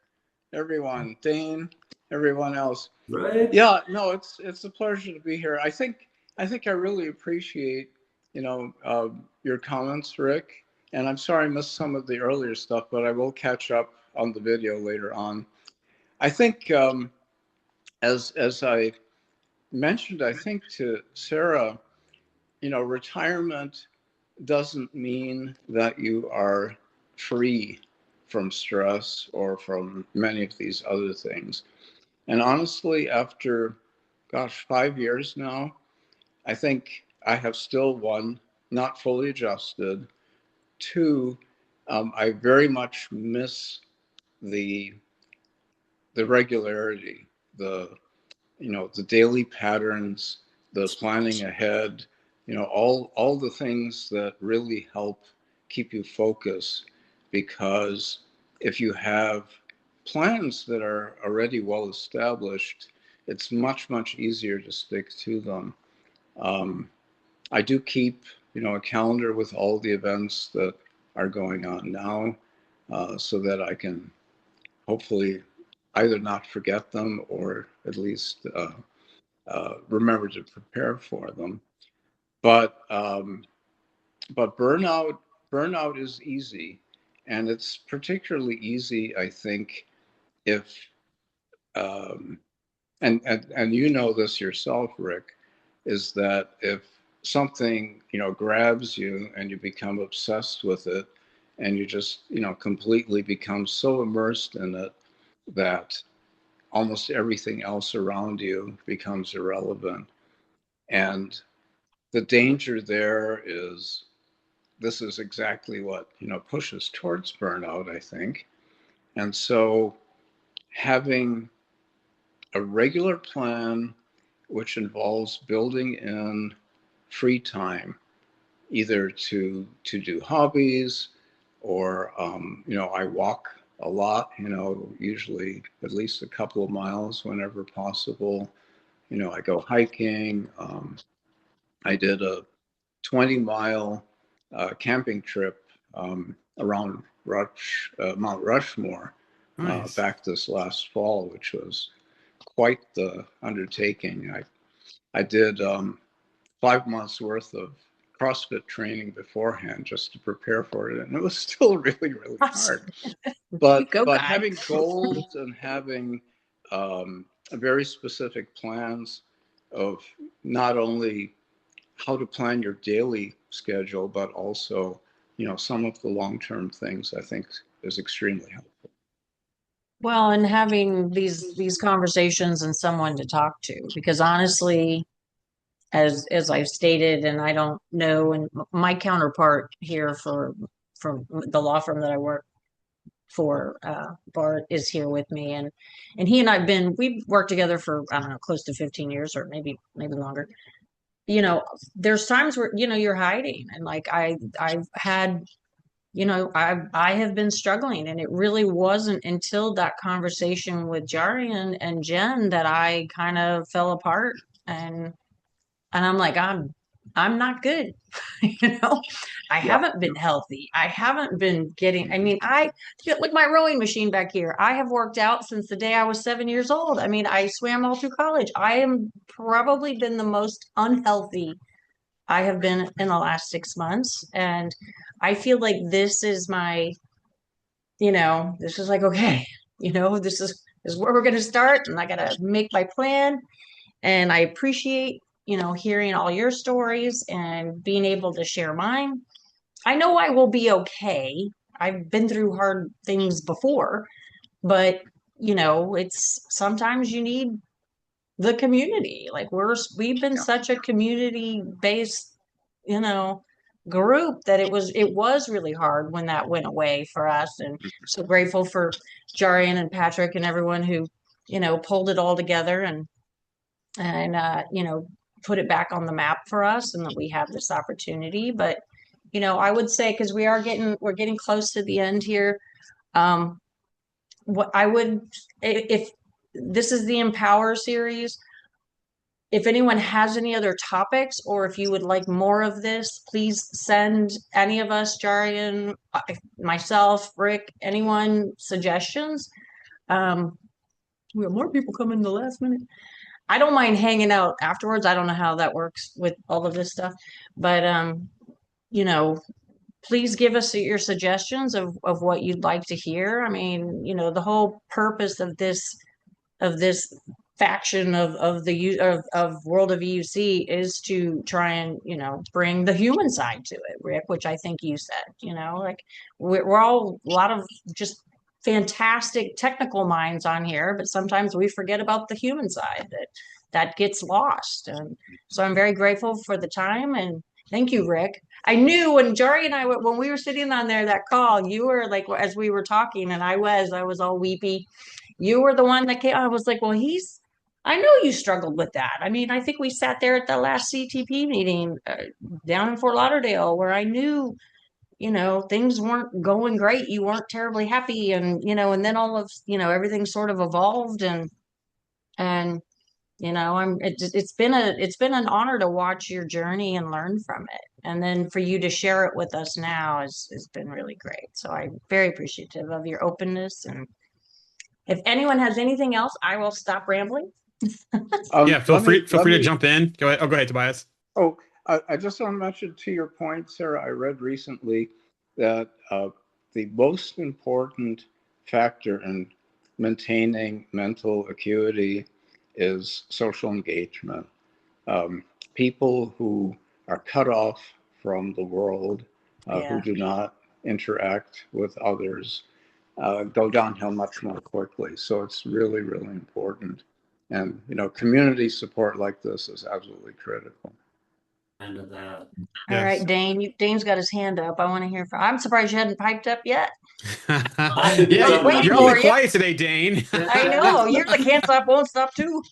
everyone, Dane, everyone else. Right? Yeah, no, it's a pleasure to be here. I think I really appreciate your comments, Rick. And I'm sorry I missed some of the earlier stuff, but I will catch up on the video later on. I think as I mentioned, I think to Sarah, retirement doesn't mean that you are free from stress or from many of these other things. And honestly, after, 5 years now, I think I have still, one, not fully adjusted. Two, I very much miss the regularity, the daily patterns, the planning ahead, all the things that really help keep you focused. Because if you have plans that are already well established, it's much, much easier to stick to them. I do keep, a calendar with all the events that are going on now, so that I can hopefully either not forget them or at least remember to prepare for them. But burnout is easy, and it's particularly easy, I think, if and you know this yourself, Rick, is that if something grabs you and you become obsessed with it, and you just completely become so immersed in it that almost everything else around you becomes irrelevant. And the danger there is this is exactly what pushes towards burnout, I think. And so having a regular plan which involves building in free time, either to do hobbies or I walk a lot, usually at least a couple of miles whenever possible. I go hiking. I did a 20-mile camping trip around Mount Rushmore Nice. back this last fall, which was quite the undertaking. I did 5 months worth of CrossFit training beforehand just to prepare for it, and it was still really, really hard. But having goals and having very specific plans of not only how to plan your daily schedule, but also, some of the long-term things, I think is extremely helpful. Well, and having these conversations and someone to talk to, because honestly, as I've stated, and I don't know, and my counterpart here from the law firm that I work for, Bart, is here with me, and he and we've worked together for, I don't know, close to 15 years, or maybe longer. There's times where, you're hiding, and like I've had, I have been struggling, and it really wasn't until that conversation with Jarian and Jen that I kind of fell apart, and I'm like, I'm not good. you know, I haven't been healthy. I haven't been getting, I mean, with my rowing machine back here, I have worked out since the day I was 7 years old. I mean, I swam all through college. I am probably been the most unhealthy I have been in the last 6 months. And I feel like this is this is like, okay, this is where we're going to start. And I got to make my plan. And I appreciate, hearing all your stories and being able to share mine. I know I will be okay. I've been through hard things before, but it's sometimes you need the community. Like we've been such a community based, group that it was really hard when that went away for us. And so grateful for Jarian and Patrick and everyone who, pulled it all together and put it back on the map for us, and that we have this opportunity. But I would say, because we're getting close to the end here, what I would, if this is the Empower series, if anyone has any other topics, or if you would like more of this, please send any of us, Jarian, myself, Rick, anyone, suggestions. We have more people coming in the last minute. I don't mind hanging out afterwards. I don't know how that works with all of this stuff, but please give us your suggestions of what you'd like to hear. I mean, the whole purpose of this faction of World of EUC is to try and bring the human side to it, Rick, which I think you said. Like we're all a lot of just fantastic technical minds on here, but sometimes we forget about the human side that gets lost. And so I'm very grateful for the time, and thank you, Rick. I knew when Jari and I, when we were sitting on there, that call, you were like, as we were talking, and I was all weepy. You were the one that came. I was like, well, I know you struggled with that. I mean, I think we sat there at the last CTP meeting down in Fort Lauderdale, where I knew, things weren't going great. You weren't terribly happy. And, and then all of, everything sort of evolved, and it's been an honor to watch your journey and learn from it. And then for you to share it with us now has been really great. So I'm very appreciative of your openness. And if anyone has anything else, I will stop rambling. Yeah, feel free to jump in. Go ahead. Oh, go ahead, Tobias. Oh, I just want to mention, to your point, Sarah, I read recently that the most important factor in maintaining mental acuity is social engagement. People who are cut off from the world, who do not interact with others, go downhill much more quickly. So it's really, really important. And, community support like this is absolutely critical. End of that. All right, Dane. Dane's got his hand up. I want to hear from. I'm surprised you hadn't piped up yet. Yeah, you're really quiet today, Dane. I know. You're the can't stop, won't stop too.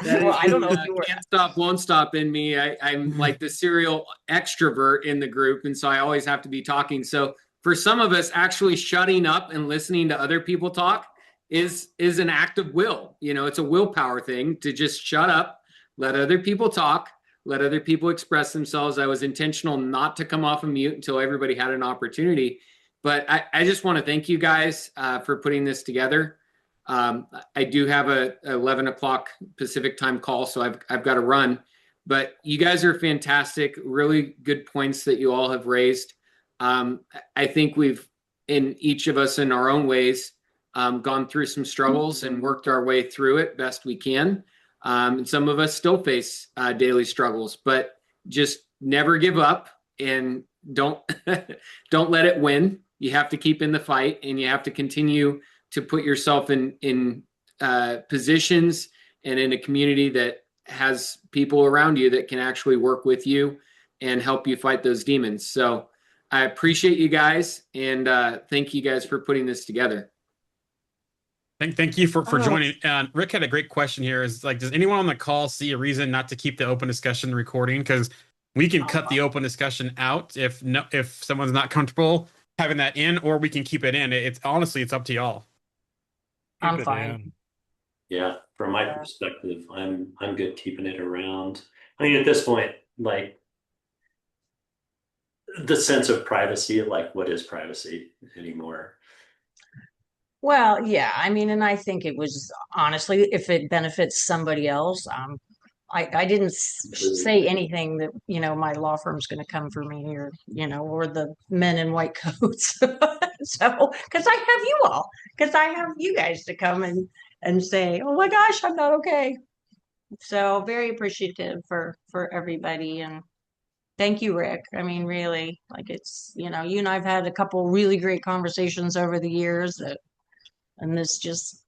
Well, I don't know if you were. Can't stop, won't stop in me. I'm like the serial extrovert in the group, and so I always have to be talking. So for some of us, actually shutting up and listening to other people talk is an act of will. It's a willpower thing to just shut up, let other people talk, let other people express themselves. I was intentional not to come off of mute until everybody had an opportunity. But I just want to thank you guys for putting this together. I do have a 11 o'clock Pacific time call, so I've got to run. But you guys are fantastic. Really good points that you all have raised. I think we've, in each of us in our own ways, gone through some struggles and worked our way through it best we can. And some of us still face daily struggles, but just never give up, and don't let it win. You have to keep in the fight, and you have to continue to put yourself in positions and in a community that has people around you that can actually work with you and help you fight those demons. So I appreciate you guys, and thank you guys for putting this together. Thank you for joining. Rick had a great question here. Is like, does anyone on the call see a reason not to keep the open discussion recording? Because we can cut the open discussion out if someone's not comfortable having that in, or we can keep it in. It's honestly, it's up to y'all. I'm fine. Yeah, from my perspective, I'm good keeping it around. I mean, at this point, like the sense of privacy, like what is privacy anymore? Well, yeah, I mean, and I think it was honestly, if it benefits somebody else, I didn't say anything that, you know, my law firm's going to come for me or, you know, or the men in white coats. So, because I have you all, because I have you guys to come and say, oh my gosh, I'm not okay. So very appreciative for everybody. And thank you, Rick. I mean, really, like it's, you know, you and I've had a couple really great conversations over the years and this just,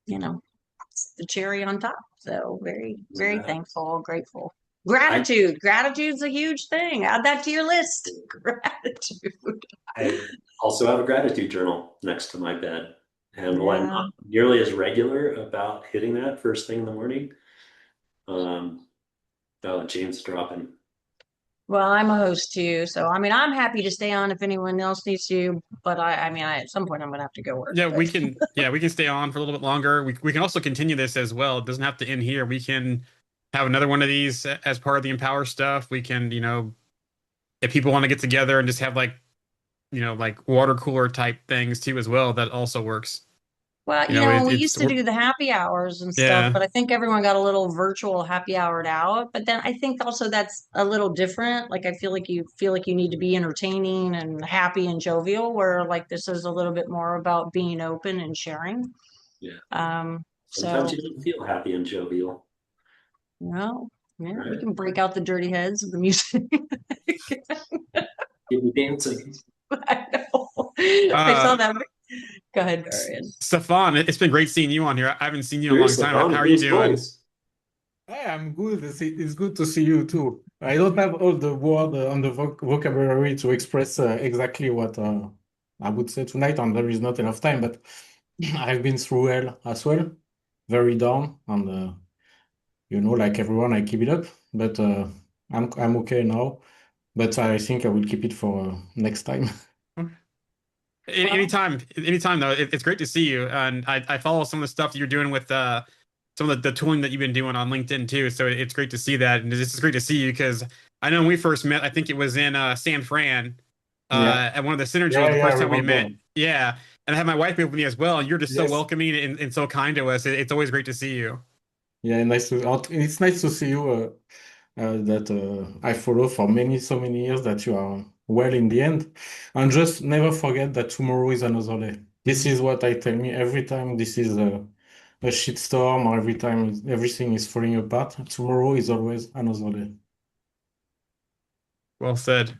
you know, it's the cherry on top. So very thankful, grateful. Gratitude's a huge thing. Add that to your list. Gratitude. I also have a gratitude journal next to my bed. And while I'm not nearly as regular about hitting that first thing in the morning, James dropping. Well, I'm a host too, so I mean, I'm happy to stay on if anyone else needs to. But I mean, at some point, I'm gonna have to go work. Yeah, we can. Yeah, we can stay on for a little bit longer. We can also continue this as well. It doesn't have to end here. We can have another one of these as part of the Empower stuff. We can, you know, if people want to get together and just have like, you know, like water cooler type things too as well, that also works. Well, you know, we used to do the happy hours and stuff, but I think everyone got a little virtual happy houred out. But then I think also that's a little different. Like I feel like you need to be entertaining and happy and jovial, where like this is a little bit more about being open and sharing. Yeah. Sometimes you don't feel happy and jovial. No, yeah, right. We can break out the dirty heads of the music. Get me dancing. I know. I saw that. Go ahead, Jarian. Stefan, it's been great seeing you on here. I haven't seen you in a long time. How are you doing? Hey, I'm good. It's good to see you too. I don't have all the word on the vocabulary to express exactly what I would say tonight, and there is not enough time. But I've been through hell as well, very down, and you know, like everyone, I keep it up. But I'm okay now. But I think I will keep it for next time. Anytime though. It's great to see you, and I follow some of the stuff that you're doing with some of the tooling that you've been doing on LinkedIn too. So it's great to see that, and this is great to see you because I know when we first met, I think it was in San Fran at one of the synergies the first time we met. Yeah, and I had my wife with me as well. And you're just so welcoming and so kind to us. It's always great to see you. Yeah, it's nice to see you. That I follow for so many years that you are well in the end. And just never forget that tomorrow is another day. This is what I tell me every time this is a shitstorm or every time everything is falling apart. Tomorrow is always another day. Well said.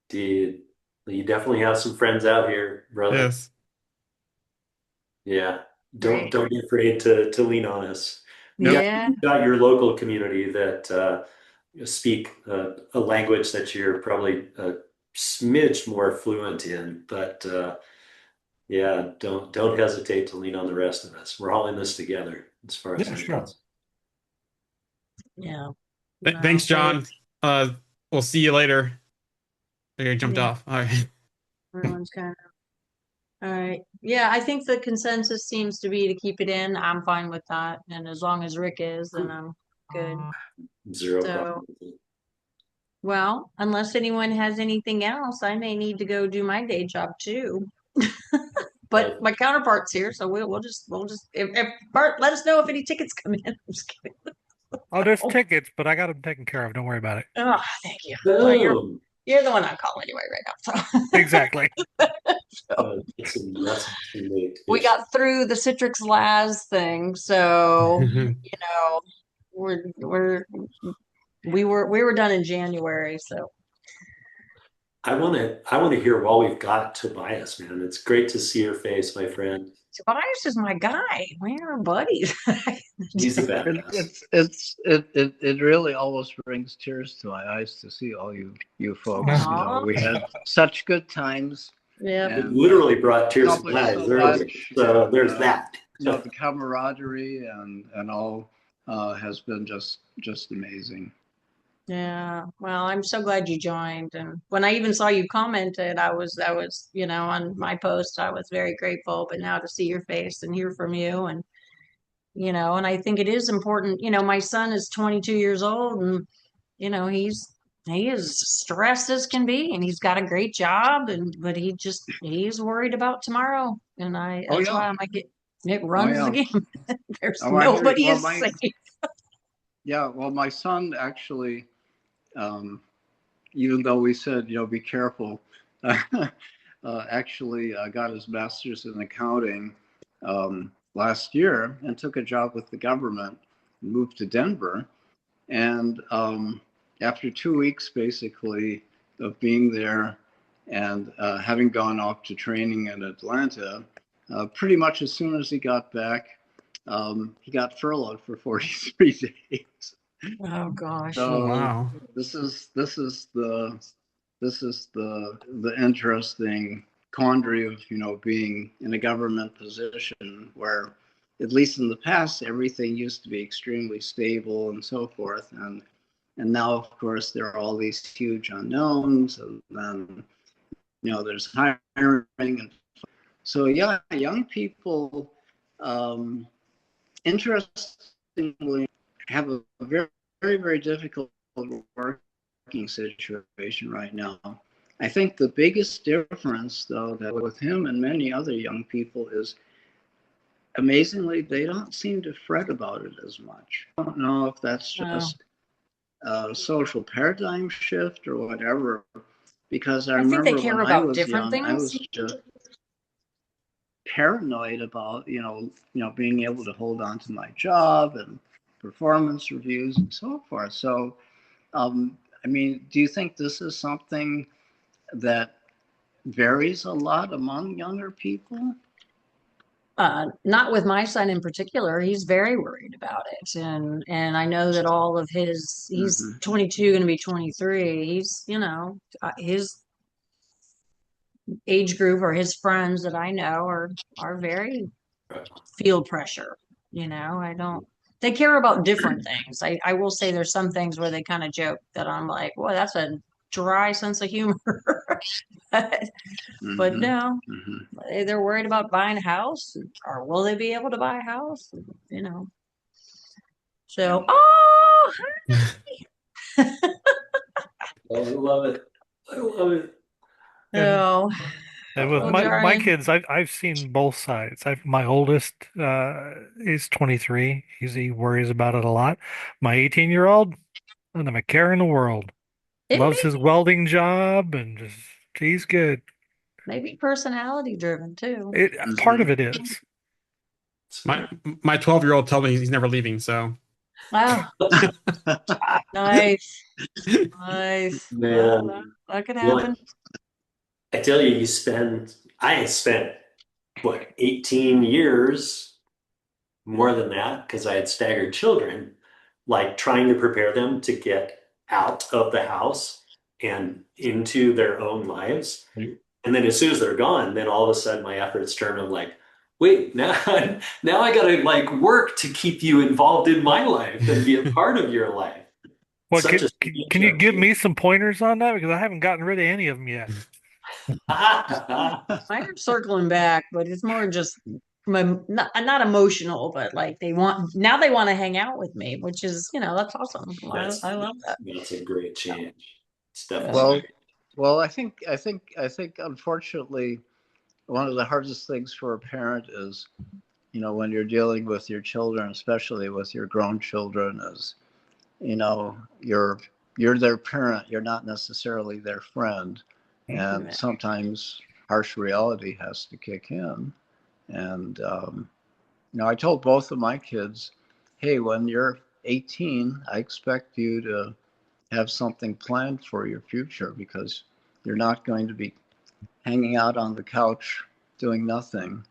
Dude, you definitely have some friends out here, brother. Yes. Yeah. Don't be afraid to lean on us. Yeah. You've got your local community that speak a language that you're probably a smidge more fluent in, but yeah, don't hesitate to lean on the rest of us. We're all in this together as far as sure. Yeah. Thanks, John. We'll see you later. I jumped off. All right. Everyone's kind of all right. Yeah, I think the consensus seems to be to keep it in. I'm fine with that. And as long as Rick is, then I'm good. Zero problem. Well, unless anyone has anything else, I may need to go do my day job too. But my counterpart's here, so we'll just if Bart, let us know if any tickets come in. I'm just kidding. Oh, there's tickets, but I got them taken care of. Don't worry about it. Oh, thank you. Well, you're the one on call anyway right now. So. Exactly. We got through the Citrix Laz thing, so you know we were done in January. So I want to hear while we've got Tobias, man. It's great to see your face, my friend. Tobias is my guy. We are buddies. He's the best. It really almost brings tears to my eyes to see all you folks. You know, we had such good times. Yeah. It literally brought tears to my eyes so earlier. So there's that. You know, the camaraderie and all has been just amazing. Yeah. Well, I'm so glad you joined. And when I even saw you commented, I was, you know, on my post, I was very grateful. But now to see your face and hear from you, and you know, and I think it is important. You know, my son is 22 years old, and you know, he is stressed as can be, and he's got a great job, and but he's worried about tomorrow, and that's why I'm like it runs the game. There's nobody is safe. Yeah, well, my son actually, even though we said, you know, be careful, actually got his master's in accounting last year and took a job with the government, moved to Denver. And after 2 weeks, basically, of being there and having gone off to training in Atlanta, pretty much as soon as he got back, he got furloughed for 43 days. Oh gosh! So wow! This is the interesting quandary of, you know, being in a government position where, at least in the past, everything used to be extremely stable and so forth, and now, of course, there are all these huge unknowns, and then, you know, there's hiring, and so yeah, young people, interestingly, have a very, very, very difficult working situation right now. I think the biggest difference, though, that with him and many other young people is, amazingly, they don't seem to fret about it as much. I don't know if that's just a social paradigm shift or whatever, because I remember think they care when about I was different young, things. I was just paranoid about, you know, being able to hold on to my job and performance reviews and so forth. So, I mean, do you think this is something that varies a lot among younger people? Not with my son in particular. He's very worried about it, and I know that all of he's 22, going to be 23. He's, you know, his age group or his friends that I know are very feel pressure. You know, they care about different things. I will say there's some things where they kind of joke that I'm like, well, that's a dry sense of humor. But no, they're worried about buying a house, or will they be able to buy a house? You know. So, I love it. I love it. no. And with my kids, I've seen both sides. My oldest is 23. He worries about it a lot. My 18-year-old, doesn't have a care in the world. Loves his welding job and just he's good. Maybe personality driven too. Part of it is. My 12-year-old told me he's never leaving. So. Wow. Nice. Nice. Man. Well, that could happen. I tell you, I spent, what, 18 years, more than that, because I had staggered children, like trying to prepare them to get out of the house and into their own lives. And then as soon as they're gone, then all of a sudden my efforts turn to like, wait, now I gotta like work to keep you involved in my life and be a part of your life. Well, can you give me some pointers on that? Because I haven't gotten rid of any of them yet. I'm circling back, but it's more just not emotional, but like they want to hang out with me, which is, you know, that's awesome. I love that. That's a great change. It's definitely well, I think unfortunately, one of the hardest things for a parent is, you know, when you're dealing with your children, especially with your grown children, is, you know, you're their parent, you're not necessarily their friend. And sometimes harsh reality has to kick in. And, you know, I told both of my kids, hey, when you're 18, I expect you to have something planned for your future, because you're not going to be hanging out on the couch doing nothing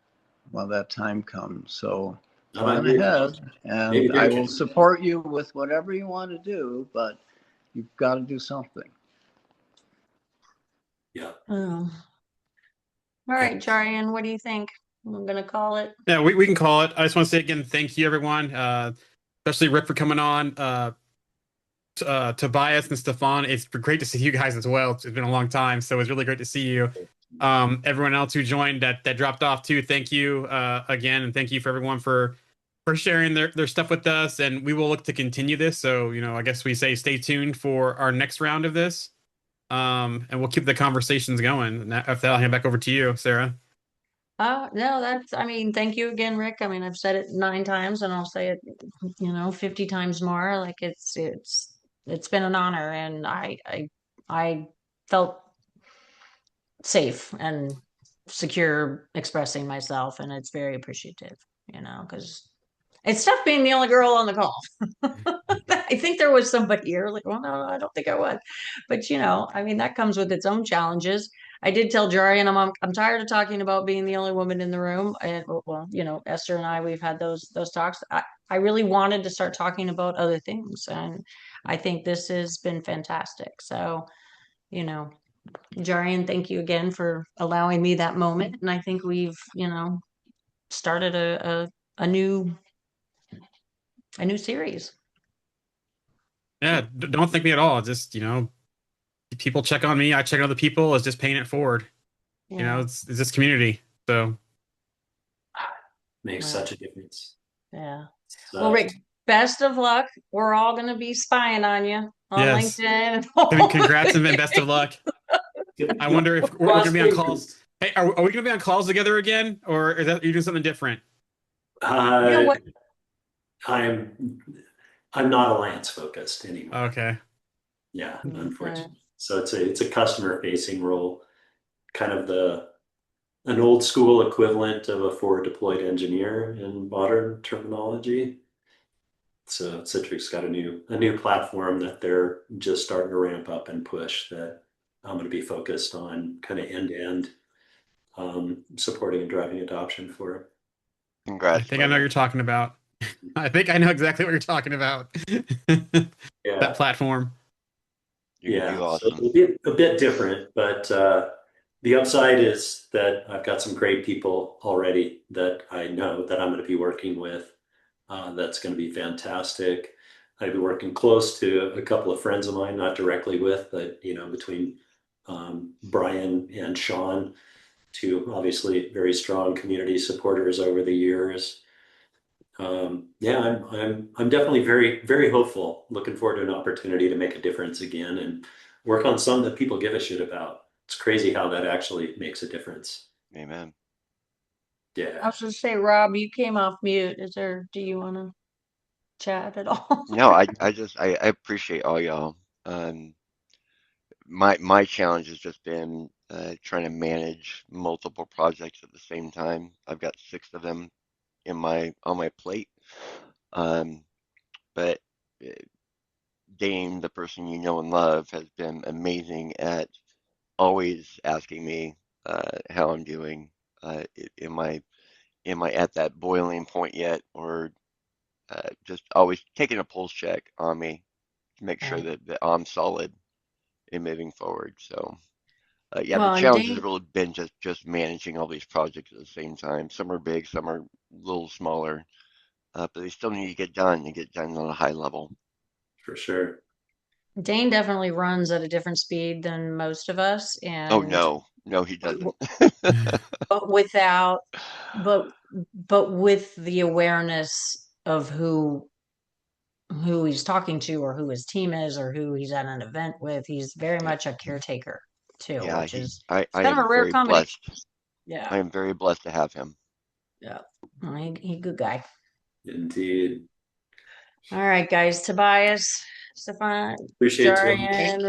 when that time comes. So How plan about you? ahead, and I will support you with whatever you want to do, but you've got to do something. Yeah. All right, Jarian, what do you think? I'm gonna call it. Yeah, we can call it. I just want to say again, thank you everyone, especially Rick for coming on. Tobias and Stefan, it's great to see you guys as well. It's been a long time, so it's really great to see you. Everyone else who joined that dropped off too, thank you again, and thank you for everyone for sharing their stuff with us. And we will look to continue this. So I guess we say stay tuned for our next round of this, and we'll keep the conversations going. And after that, I'll hand back over to you, Sarah. No, I mean, thank you again, Rick. I mean, I've said it 9 times and I'll say it, 50 times more. Like it's been an honor, and I felt safe and secure expressing myself, and it's very appreciative, because it's tough being the only girl on the call. I think there was somebody here, like, well, no, I don't think I was. But I mean, that comes with its own challenges. I did tell Jarian I'm tired of talking about being the only woman in the room. And well, Esther and I, we've had those talks. I really wanted to start talking about other things, and I think this has been fantastic. So, Jarian, thank you again for allowing me that moment. And I think we've, started a new series. Yeah, don't thank me at all. Just people check on me, I check on other people. It's just paying it forward. Yeah. It's this community. So makes such a difference. Yeah. Well, Rick, best of luck. We're all going to be spying on you on LinkedIn. Congrats and best of luck. I wonder if we're going to be on calls. Hey, are we going to be on calls together again, or are you doing something different? You know what? I'm not alliance focused anymore. Okay. Yeah, unfortunately. So it's a customer facing role, kind of an old school equivalent of a forward deployed engineer in modern terminology. So Citrix got a new platform that they're just starting to ramp up and push, that I'm going to be focused on kind of end to end supporting and driving adoption for. Congrats. I think I know what you're talking about. I think I know exactly what you're talking about. Yeah. That platform. Yeah, awesome. So it'll be a bit different, but the upside is that I've got some great people already that I know that I'm going to be working with. That's going to be fantastic. I've been working close to a couple of friends of mine, not directly with, but between Brian and Sean, two obviously very strong community supporters over the years. Yeah, I'm definitely very, very hopeful. Looking forward to an opportunity to make a difference again and work on something that people give a shit about. It's crazy how that actually makes a difference. Amen. Yeah. I was going to say, Rob, you came off mute. Do you want to chat at all? No, I appreciate all y'all. My challenge has just been trying to manage multiple projects at the same time. I've got 6 of them on my plate. But Dane, the person you know and love, has been amazing at always asking me how I'm doing. Am I at that boiling point yet, or just always taking a pulse check on me to make sure that I'm solid in moving forward. So yeah, the challenge has really been just managing all these projects at the same time. Some are big, some are a little smaller, but they still need to get done and get done on a high level. For sure. Dane definitely runs at a different speed than most of us. And oh no, he doesn't. but with the awareness of who he's talking to, or who his team is, or who he's at an event with, he's very much a caretaker too. Yeah, which is I kind of a rare combination. Blessed. Yeah, I am very blessed to have him. Yeah, he's a good guy. Indeed. All right, guys. Tobias, Stefan, appreciate Jarian,